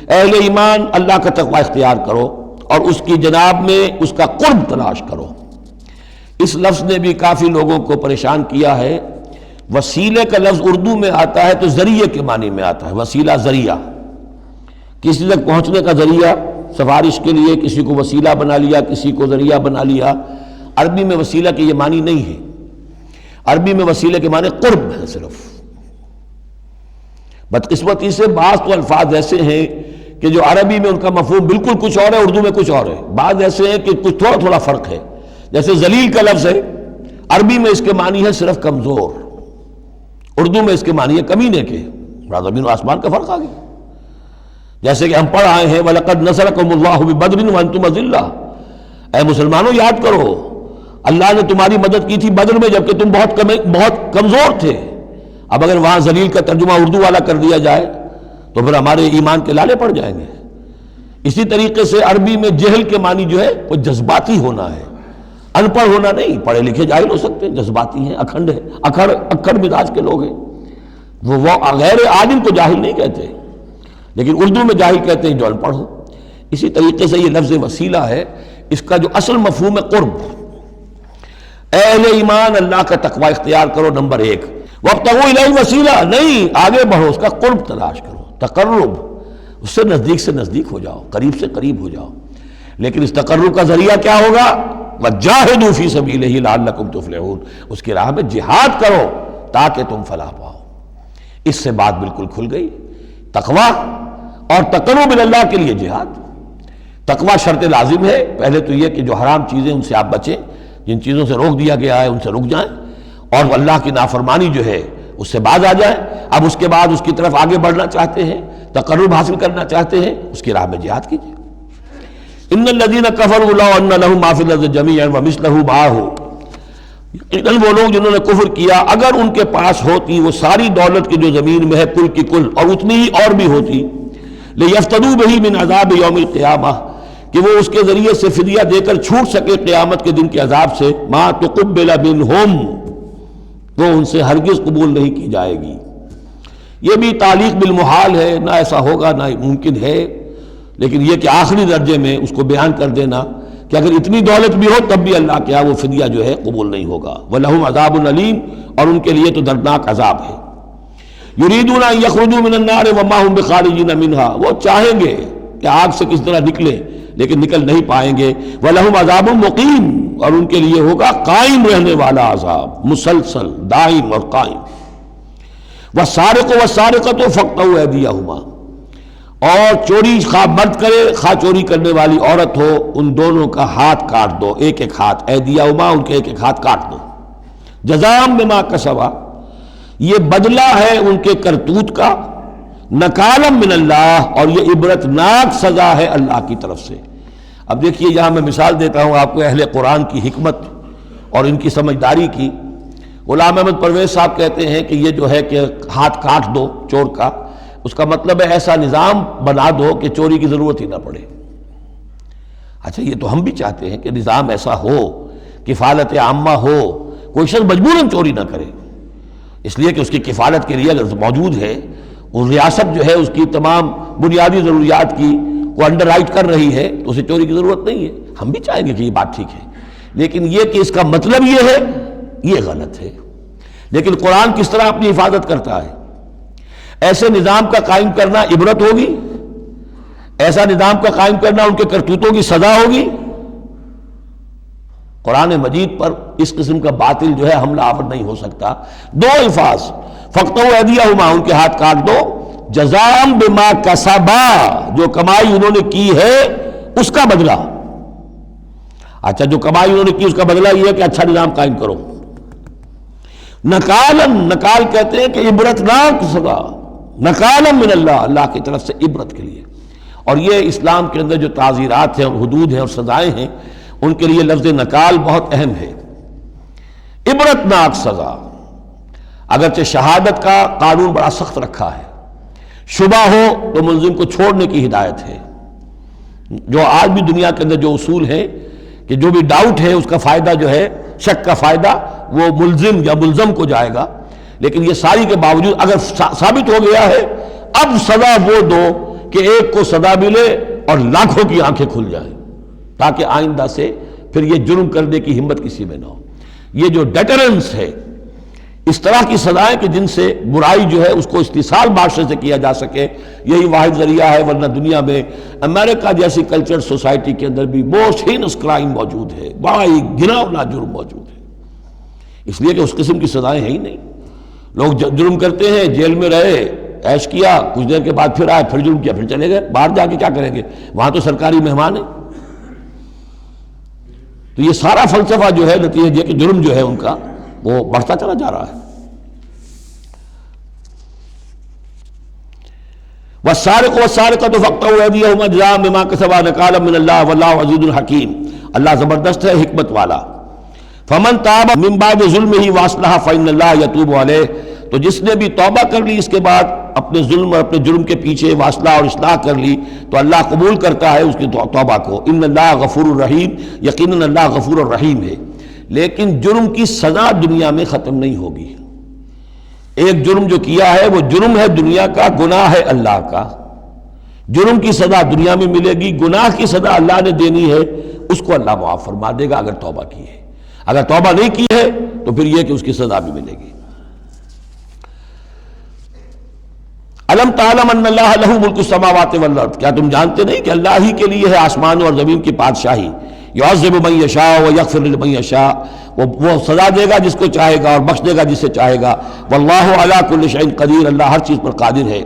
اہل ایمان اللہ کا تقوی اختیار کرو اور اس کی جناب میں اس کا قرب تلاش کرو۔ اس لفظ نے بھی کافی لوگوں کو پریشان کیا ہے۔ وسیلے کا لفظ اردو میں آتا ہے تو ذریعے کے معنی میں آتا ہے، وسیلہ ذریعہ، کسی تک پہنچنے کا ذریعہ، سفارش کے لیے کسی کو وسیلہ بنا لیا، کسی کو ذریعہ بنا لیا۔ عربی میں وسیلہ کے یہ معنی نہیں ہے، عربی میں وسیلے کے معنی قرب ہے صرف۔ بدقسمتی سے بعض تو الفاظ ایسے ہیں کہ جو عربی میں ان کا مفہوم بالکل کچھ اور ہے، اردو میں کچھ اور ہے، بعض ایسے ہیں کہ کچھ تھوڑا تھوڑا فرق ہے۔ جیسے ذلیل کا لفظ ہے، عربی میں اس کے معنی ہے صرف کمزور، اردو میں اس کے معنی ہے کمینے کے، بڑا زمین و آسمان کا فرق آ گیا۔ جیسے کہ ہم پڑھ آئے ہیں وَلَقَدْ نَصَرَكُمُ اللَّهُ بِبَدْرٍ وَأَنْتُمْ أَذِلَّةٌ، اے مسلمانوں یاد کرو اللہ نے تمہاری مدد کی تھی بدر میں جبکہ تم بہت کمزور تھے۔ اب اگر وہاں ذلیل کا ترجمہ اردو والا کر دیا جائے تو پھر ہمارے ایمان کے لالے پڑ جائیں گے۔ اسی طریقے سے عربی میں جہل کے معنی جو ہے وہ جذباتی ہونا ہے، ان پڑھ ہونا نہیں، پڑھے لکھے جاہل ہو سکتے ہیں، جذباتی ہیں، اکھڑ ہیں، اکھڑ مزاج کے لوگ ہیں، وہ غیر عالم کو جاہل نہیں کہتے، لیکن اردو میں جاہل کہتے ہیں جو ان پڑھ ہو۔ اسی طریقے سے یہ لفظ وسیلہ ہے، اس کا جو اصل مفہوم ہے قرب۔ اہل ایمان اللہ کا تقوی اختیار کرو، نمبر ایک۔ وابتغوا الیہ وسیلہ، نہیں آگے بڑھو، اس کا قرب تلاش کرو، تقرب، اس سے نزدیک ہو جاؤ، قریب سے قریب ہو جاؤ۔ لیکن اس تقرب کا ذریعہ کیا ہوگا؟ وجاہدوا فی سبیلہ لعلکم تفلحون، اس کی راہ میں جہاد کرو تاکہ تم فلاح پاؤ۔ اس سے بات بالکل کھل گئی، تقوی اور تقرب اللہ کے لیے جہاد۔ تقوی شرط لازم ہے، پہلے تو یہ کہ جو حرام چیزیں ان سے آپ بچیں، جن چیزوں سے روک دیا گیا ہے ان سے رک جائیں، اور اللہ کی نافرمانی جو ہے اس سے باز آ جائیں۔ اب اس کے بعد اس کی طرف آگے بڑھنا چاہتے ہیں، تقرب حاصل کرنا چاہتے ہیں، اس کی راہ میں جہاد کیجیے۔ ان الذین کفروا لو ان لهم ما فی الارض جميعا ومثلہ معه، یقیناً وہ لوگ جنہوں نے کفر کیا اگر ان کے پاس ہوتی وہ ساری دولت کی جو زمین میں ہے کل کی کل، اور اتنی ہی اور بھی ہوتی، لیفتدوا بہ من عذاب یوم القیامہ، کہ وہ اس کے ذریعے سے فدیہ دے کر چھوٹ سکے قیامت کے دن کے عذاب سے، ما تقبل منہم، وہ ان سے ہرگز قبول نہیں کی جائے گی۔ یہ بھی تعلیق بالمحال ہے، نہ ایسا ہوگا نہ ممکن ہے، لیکن یہ کہ آخری درجے میں اس کو بیان کر دینا کہ اگر اتنی دولت بھی ہو تب بھی اللہ کے ہاں وہ فدیہ جو ہے قبول نہیں ہوگا۔ وَلَهُمْ عَذَابٌ أَلِيمٌ، اور ان کے لیے تو دردناک عذاب ہے۔ يُرِيدُونَ أَن يَخْرُجُوا مِنَ النَّارِ وَمَا هُمْ بِخَارِجِينَ مِنْهَا، وہ چاہیں گے کہ آگ سے کس طرح نکلے لیکن نکل نہیں پائیں گے۔ وَلَهُمْ عَذَابٌ مُقِيمٌ، اور ان کے لیے ہوگا قائم رہنے والا عذاب، مسلسل دائم اور قائم۔ وَالسَّارِقُ وَالسَّارِقَةُ فَاقْطَعُوا أَيْدِيَهُمَا، اور چوری خواہ مرد کرے خواہ چوری کرنے والی عورت ہو، ان دونوں کا ہاتھ کاٹ دو، ایک ایک ہاتھ، ایدیہما، ان کے ایک ایک ہاتھ کاٹ دو۔ جزاء بما کسبا، یہ بدلہ ہے ان کے کرتوت کا، نکالا من اللہ، اور یہ عبرتناک سزا ہے اللہ کی طرف سے۔ اب دیکھیے یہاں میں مثال دیتا ہوں آپ کو اہل قرآن کی حکمت اور ان کی سمجھداری کی۔ غلام احمد پرویز صاحب کہتے ہیں کہ یہ جو ہے کہ ہاتھ کاٹ دو چور کا، اس کا مطلب ہے ایسا نظام بنا دو کہ چوری کی ضرورت ہی نہ پڑے۔ اچھا یہ تو ہم بھی چاہتے ہیں کہ نظام ایسا ہو، کفالت عامہ ہو، کوئی شخص مجبوراً چوری نہ کرے، اس لیے کہ اس کی کفالت کے لیے اگر موجود ہے، وہ ریاست جو ہے اس کی تمام بنیادی ضروریات کی وہ انڈر رائٹ کر رہی ہے تو اسے چوری کی ضرورت نہیں ہے۔ ہم بھی چاہیں گے کہ یہ بات ٹھیک ہے، لیکن یہ کہ اس کا مطلب یہ ہے، یہ غلط ہے۔ لیکن قرآن کس طرح اپنی حفاظت کرتا ہے؟ ایسے نظام کا قائم کرنا عبرت ہوگی، ایسا نظام کا قائم کرنا ان کے کرتوتوں کی سزا ہوگی۔ قرآن مجید پر اس قسم کا باطل جو ہے حملہ آور نہیں ہو سکتا۔ دو الفاظ، فَاقْطَعُوا أَيْدِيَهُمَا، ان کے ہاتھ کاٹ دو، جزاءً بِمَا كَسَبَا، جو کمائی انہوں نے کی ہے اس کا بدلہ۔ اچھا، جو کمائی انہوں نے کی اس کا بدلہ یہ ہے کہ اچھا نظام قائم کرو۔ نکالن، نکال کہتے ہیں کہ عبرتناک سزا، نکالن من اللہ، اللہ کی طرف سے عبرت کے لیے۔ اور یہ اسلام کے اندر جو تعزیرات ہیں اور حدود ہیں اور سزائیں ہیں، ان کے لیے لفظ نکال بہت اہم ہے۔ عبرتناک سزا، اگرچہ شہادت کا قانون بڑا سخت رکھا ہے، شبہ ہو تو ملزم کو چھوڑنے کی ہدایت ہے۔ جو آج بھی دنیا کے اندر جو اصول ہے کہ جو بھی ڈاؤٹ ہے اس کا فائدہ جو ہے، شک کا فائدہ وہ ملزم یا ملزم کو جائے گا، لیکن یہ ساری کے باوجود اگر ثابت ہو گیا ہے، اب سزا وہ دو کہ ایک کو سزا ملے اور لاکھوں کی آنکھیں کھل جائیں، تاکہ آئندہ سے پھر یہ جرم کرنے کی ہمت کسی میں نہ ہو۔ یہ جو ڈیٹرنس ہے، اس طرح کی سزائیں کہ جن سے برائی جو ہے اس کو استحصال معاشرے سے کیا جا سکے، یہی واحد ذریعہ ہے، ورنہ دنیا میں امریکہ جیسی کلچر سوسائٹی کے اندر بھی موسٹ ہینس کرائم موجود ہے، بڑا ہی گھناؤنا جرم موجود ہے، اس لیے کہ اس قسم کی سزائیں ہیں ہی نہیں۔ لوگ جرم کرتے ہیں، جیل میں رہے، عیش کیا، کچھ دیر کے بعد پھر آئے، پھر جرم کیا، پھر چلے گئے، باہر جا کے کیا کریں گے، وہاں تو سرکاری مہمان ہیں۔ تو یہ سارا فلسفہ جو ہے نتیجہ کہ جرم جو ہے ان کا وہ بڑھتا چلا جا رہا ہے۔ والسارق والسارقۃ فاقطعوا ایدیہما جزاء بما کسبا نکالا من اللہ واللہ عزیز حکیم، اللہ زبردست ہے، حکمت والا۔ فمن تاب من بعد ظلمہ واصلح فإن اللہ یتوب علیہ، تو جس نے بھی توبہ کر لی اس کے بعد اپنے ظلم اور اپنے جرم کے پیچھے واصلہ اور اصلاح کر لی تو اللہ قبول کرتا ہے اس کی توبہ کو۔ ان اللہ غفور الرحیم، یقیناً اللہ غفور الرحیم ہے۔ لیکن جرم کی سزا دنیا میں ختم نہیں ہوگی۔ ایک جرم جو کیا ہے وہ جرم ہے دنیا کا، گناہ ہے اللہ کا۔ جرم کی سزا دنیا میں ملے گی، گناہ کی سزا اللہ نے دینی ہے، اس کو اللہ معاف فرما دے گا اگر توبہ کی ہے۔ اگر توبہ نہیں کی ہے تو پھر یہ کہ اس کی سزا بھی ملے گی۔ الم تعلم ان اللہ لہ ملک السماوات والارض، کیا تم جانتے نہیں کہ اللہ ہی کے لیے ہے آسمانوں اور زمین کی بادشاہی۔ یعذب من یشاء ویغفر لمن یشاء، وہ سزا دے گا جس کو چاہے گا اور بخش دے گا جسے چاہے گا۔ واللہ علی کل شیء قدیر، اللہ ہر چیز پر قادر ہے۔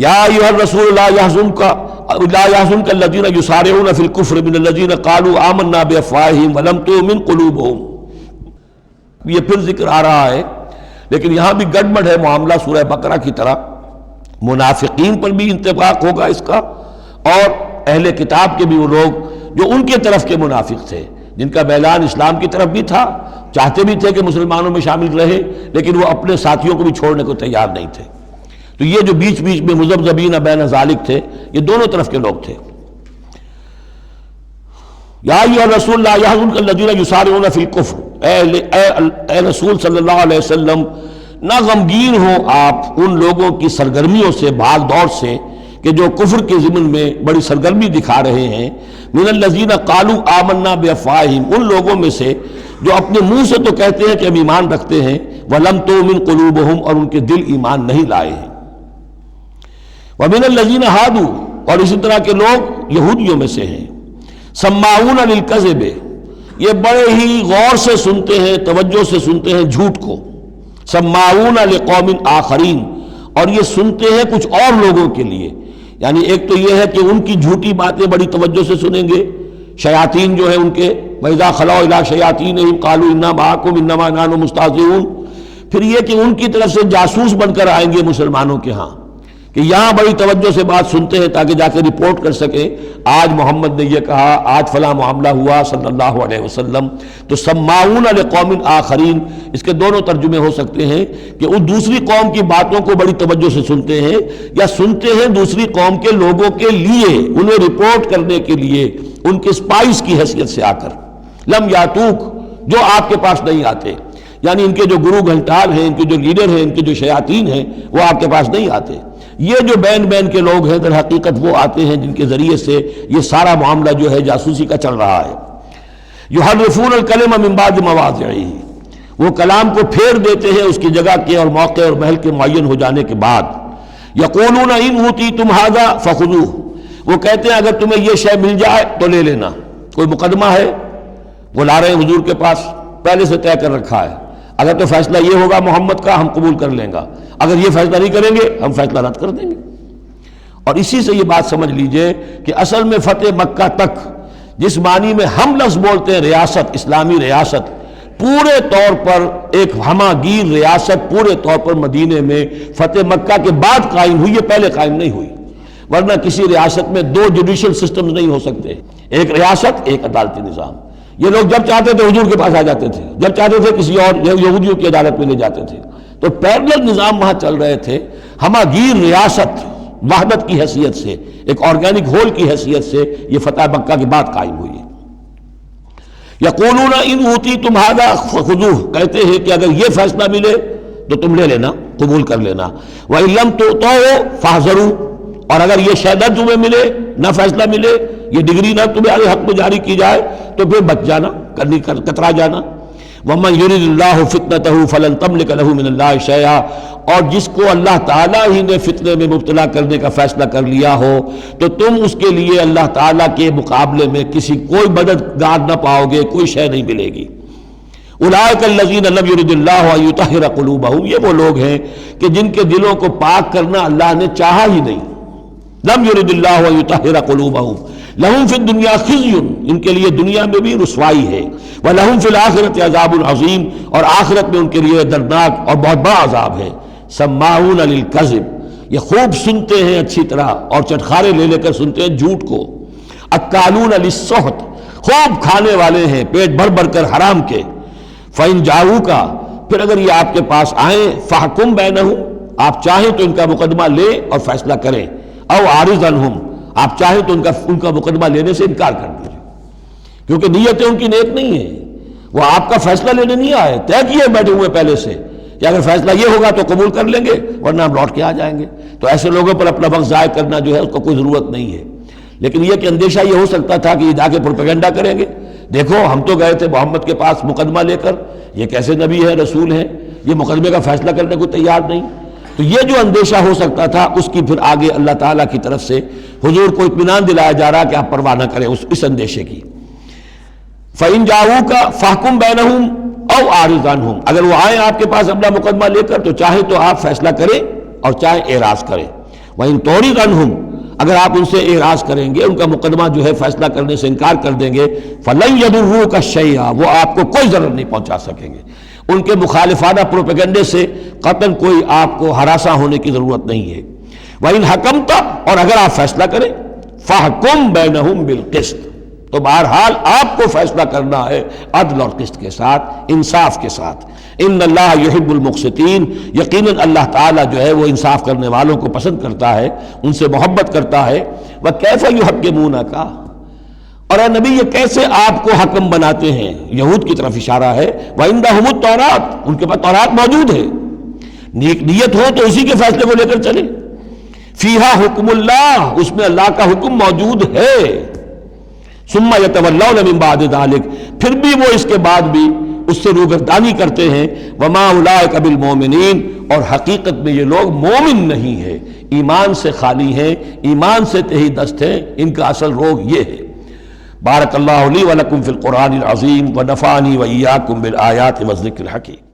یا ایھا الرسول لا یحزنک الذین یسارعون فی الکفر من الذین قالوا آمنا بافواہہم ولم تؤمن قلوبہم۔ یہ پھر ذکر آ رہا ہے، لیکن یہاں بھی گڑبڑ ہے معاملہ سورہ بقرہ کی طرح۔ منافقین پر بھی انطباق ہوگا اس کا، اور اہل کتاب کے بھی وہ لوگ جو ان کے طرف کے منافق تھے، جن کا میلان اسلام کی طرف بھی تھا، چاہتے بھی تھے کہ مسلمانوں میں شامل رہے، لیکن وہ اپنے ساتھیوں کو بھی چھوڑنے کو تیار نہیں تھے۔ تو یہ جو بیچ بیچ میں مذبذبین بین ذالک تھے، یہ دونوں طرف کے لوگ تھے۔ یا ایھا الرسول لا یحزنک الذین یسارعون فی الکفر، اے رسول صلی اللہ علیہ وسلم، نہ غمگین ہو آپ ان لوگوں کی سرگرمیوں سے، بھاگ دوڑ سے، کہ جو کفر کے ضمن میں بڑی سرگرمی دکھا رہے ہیں۔ من الذین قالوا آمنا بافواہہم، ان لوگوں میں سے جو اپنے منہ سے تو کہتے ہیں کہ ہم ایمان رکھتے ہیں، ولم تؤمن قلوبہم، اور ان کے دل ایمان نہیں لائے ہیں۔ ومن الذین ہادوا، اور اسی طرح کے لوگ یہودیوں میں سے ہیں۔ سماعون للکذب، یہ بڑے ہی غور سے سنتے ہیں، توجہ سے سنتے ہیں جھوٹ کو۔ سماعون لقوم آخرین، اور یہ سنتے ہیں کچھ اور لوگوں کے لیے، یعنی ایک تو یہ ہے کہ ان کی جھوٹی باتیں بڑی توجہ سے سنیں گے، شیاطین جو ہیں ان کے، وَإِذَا خَلَوْا إِلَىٰ شَيَاطِينِهِمْ قَالُوا إِنَّا مَعَكُمْ إِنَّمَا نَحْنُ مُسْتَهْزِئُونَ۔ پھر یہ کہ ان کی طرف سے جاسوس بن کر آئیں گے مسلمانوں کے ہاں، کہ یہاں بڑی توجہ سے بات سنتے ہیں تاکہ جا کے رپورٹ کر سکیں، آج محمد نے یہ کہا، آج فلاں معاملہ ہوا صلی اللہ علیہ وسلم۔ تو سماعون لقوم آخرین، اس کے دونوں ترجمے ہو سکتے ہیں کہ ان دوسری قوم کی باتوں کو بڑی توجہ سے سنتے ہیں، یا سنتے ہیں دوسری قوم کے لوگوں کے لیے، انہیں رپورٹ کرنے کے لیے، ان کے اسپائس کی حیثیت سے آ کر۔ لم یاتوک، جو آپ کے پاس نہیں آتے، یعنی ان کے جو گرو گھنٹال ہیں، ان کے جو لیڈر ہیں، ان کے جو شیاطین ہیں، وہ آپ کے پاس نہیں آتے۔ یہ جو بین بین کے لوگ ہیں در حقیقت وہ آتے ہیں جن کے ذریعے سے یہ سارا معاملہ جو ہے جاسوسی کا چل رہا ہے۔ یحرفون الکلم من بعد مواضعہ، وہ کلام کو پھیر دیتے ہیں اس کی جگہ کے اور موقع اور محل کے معین ہو جانے کے بعد۔ یقولون ان اوتیتم ھذا فخذوہ، وہ کہتے ہیں اگر تمہیں یہ شے مل جائے تو لے لینا۔ کوئی مقدمہ ہے، وہ لا رہے ہیں حضور کے پاس، پہلے سے طے کر رکھا ہے، اگر تو فیصلہ یہ ہوگا محمد کا ہم قبول کر لیں گا، اگر یہ فیصلہ نہیں کریں گے ہم فیصلہ رد کر دیں گے۔ اور اسی سے یہ بات سمجھ لیجئے کہ اصل میں فتح مکہ تک جس معنی میں ہم لفظ بولتے ہیں ریاست، اسلامی ریاست، پورے طور پر ایک ہماگیر ریاست پورے طور پر مدینے میں فتح مکہ کے بعد قائم ہوئی ہے، پہلے قائم نہیں ہوئی۔ ورنہ کسی ریاست میں دو جوڈیشل سسٹمز نہیں ہو سکتے، ایک ریاست ایک عدالتی نظام۔ یہ لوگ جب چاہتے تھے حضور کے پاس آ جاتے تھے، جب چاہتے تھے کسی اور یہودیوں کی عدالت میں لے جاتے تھے، تو پیرلل نظام وہاں چل رہے تھے۔ ہماگیر ریاست وحدت کی حیثیت سے، ایک آرگینک ہول کی حیثیت سے یہ فتح مکہ کے بعد قائم ہوئی ہے۔ یقولون ان اوتیتم ھذا فخذوہ، کہتے ہیں کہ اگر یہ فیصلہ ملے تو تم لے لینا، قبول کر لینا، وَإِن لَّمْ تُؤْتَوْا فَاحْذَرُوا، اور اگر یہ شہادت تمہیں ملے، نہ فیصلہ ملے، یہ ڈگری نہ تمہارے حق میں جاری کی جائے تو پھر بچ جانا، کترا جانا۔ وَمَن يُرِدِ اللَّهُ فِتْنَتَهُ فَلَن تَمْلِكَ لَهُ مِنَ اللَّهِ شَيْئًا، اور جس کو اللہ تعالیٰ ہی نے فتنے میں مبتلا کرنے کا فیصلہ کر لیا ہو تو تم اس کے لیے اللہ تعالیٰ کے مقابلے میں کوئی مددگار نہ پاؤ گے، کوئی شے نہیں ملے گی۔ اولئک الذین لم یرد اللہ ان یطہر قلوبہم، یہ وہ لوگ ہیں کہ جن کے دلوں کو پاک کرنا اللہ نے چاہا ہی نہیں۔ لم یرد اللہ ان یطہر قلوبہم لہم فی الدنیا خزی، ان کے لیے دنیا میں بھی رسوائی ہے، وَلَهُمْ فِي الْآخِرَةِ عَذَابٌ عَظِيمٌ، اور آخرت میں ان کے لیے دردناک اور بہت بڑا عذاب ہے۔ سماعون للکذب، یہ خوب سنتے ہیں اچھی طرح اور چٹخارے لے لے کر سنتے ہیں جھوٹ کو۔ اکالون للسحت، خوب کھانے والے ہیں پیٹ بھر بھر کر حرام کے۔ فَإِن جَاءُوكَ، پھر اگر یہ آپ کے پاس آئیں، فَحْكُم بَيْنَهُمْ، آپ چاہیں تو ان کا مقدمہ لیں اور فیصلہ کریں، او عارض عنہم، آپ چاہیں تو ان کا مقدمہ لینے سے انکار کر دیجیے، کیونکہ نیتیں ان کی نیک نہیں ہیں، وہ آپ کا فیصلہ لینے نہیں آئے، طے کیے بیٹھے ہوئے پہلے سے کہ اگر فیصلہ یہ ہوگا تو قبول کر لیں گے ورنہ ہم لوٹ کے آ جائیں گے۔ تو ایسے لوگوں پر اپنا وقت ضائع کرنا جو ہے اس کو کوئی ضرورت نہیں ہے۔ لیکن یہ کہ اندیشہ یہ ہو سکتا تھا کہ یہ جا کے پروپیگنڈا کریں گے، دیکھو ہم تو گئے تھے محمد کے پاس مقدمہ لے کر، یہ کیسے نبی ہے، رسول ہے، یہ مقدمے کا فیصلہ کرنے کو تیار نہیں۔ تو یہ جو اندیشہ ہو سکتا تھا اس کی پھر آگے اللہ تعالیٰ کی طرف سے حضور کو اطمینان دلایا جا رہا کہ آپ پرواہ نہ کریں اس اندیشے کی۔ فَإِن جَاءُوكَ فَاحْكُم بَيْنَهُمْ أَوْ أَعْرِضْ عَنْهُمْ، اگر وہ آئیں آپ کے پاس اپنا مقدمہ لے کر تو چاہے تو آپ فیصلہ کریں اور چاہے اعراض کریں۔ وَإِن تُعْرِضْ عَنْهُمْ، اگر آپ ان سے اعراض کریں گے، ان کا مقدمہ جو ہے فیصلہ کرنے سے انکار کر دیں گے، فَلَن يَضُرُّوكَ شَيْئًا، وہ آپ کو کوئی ضرر نہیں پہنچا سکیں گے۔ ان کے مخالفانہ پروپیگنڈے سے قطعاً کوئی آپ کو ہراساں ہونے کی ضرورت نہیں ہے۔ وَإِنْ حَكَمْتَ، اور اگر آپ فیصلہ کریں، فَحْكُم بَيْنَهُمْ بِالْقِسْطِ، تو بہرحال آپ کو فیصلہ کرنا ہے عدل اور قسط کے ساتھ، انصاف کے ساتھ۔ ان اللہ یحب المقسطین، یقیناً اللہ تعالیٰ جو ہے وہ انصاف کرنے والوں کو پسند کرتا ہے، ان سے محبت کرتا ہے۔ وَكَيْفَ يُحَكِّمُونَكَ، اور اے نبی یہ کیسے آپ کو حکم بناتے ہیں، یہود کی طرف اشارہ ہے۔ وَعِندَهُمُ التَّوْرَاۃ، ان کے پاس تورات موجود ہے، نیک نیت ہو تو اسی کے فیصلے کو لے کر چلیں۔ فِيهَا حُكْمُ اللَّهِ، اس میں اللہ کا حکم موجود ہے۔ ثُمَّ يَتَوَلَّوْنَ مِن بَعْدِ ذَلِكَ، پھر بھی وہ اس کے بعد بھی اس سے روگردانی کرتے ہیں۔ وَمَا أُولَٰئِكَ بِالْمُؤْمِنِينَ، اور حقیقت میں یہ لوگ مومن نہیں ہیں، ایمان سے خالی ہیں، ایمان سے تہی دست ہیں، ان کا اصل روگ یہ ہے۔ بارک اللہ لی ولکم فی القرآن العظیم ونفعنی وإیاکم بالآیات والذکر الحکیم۔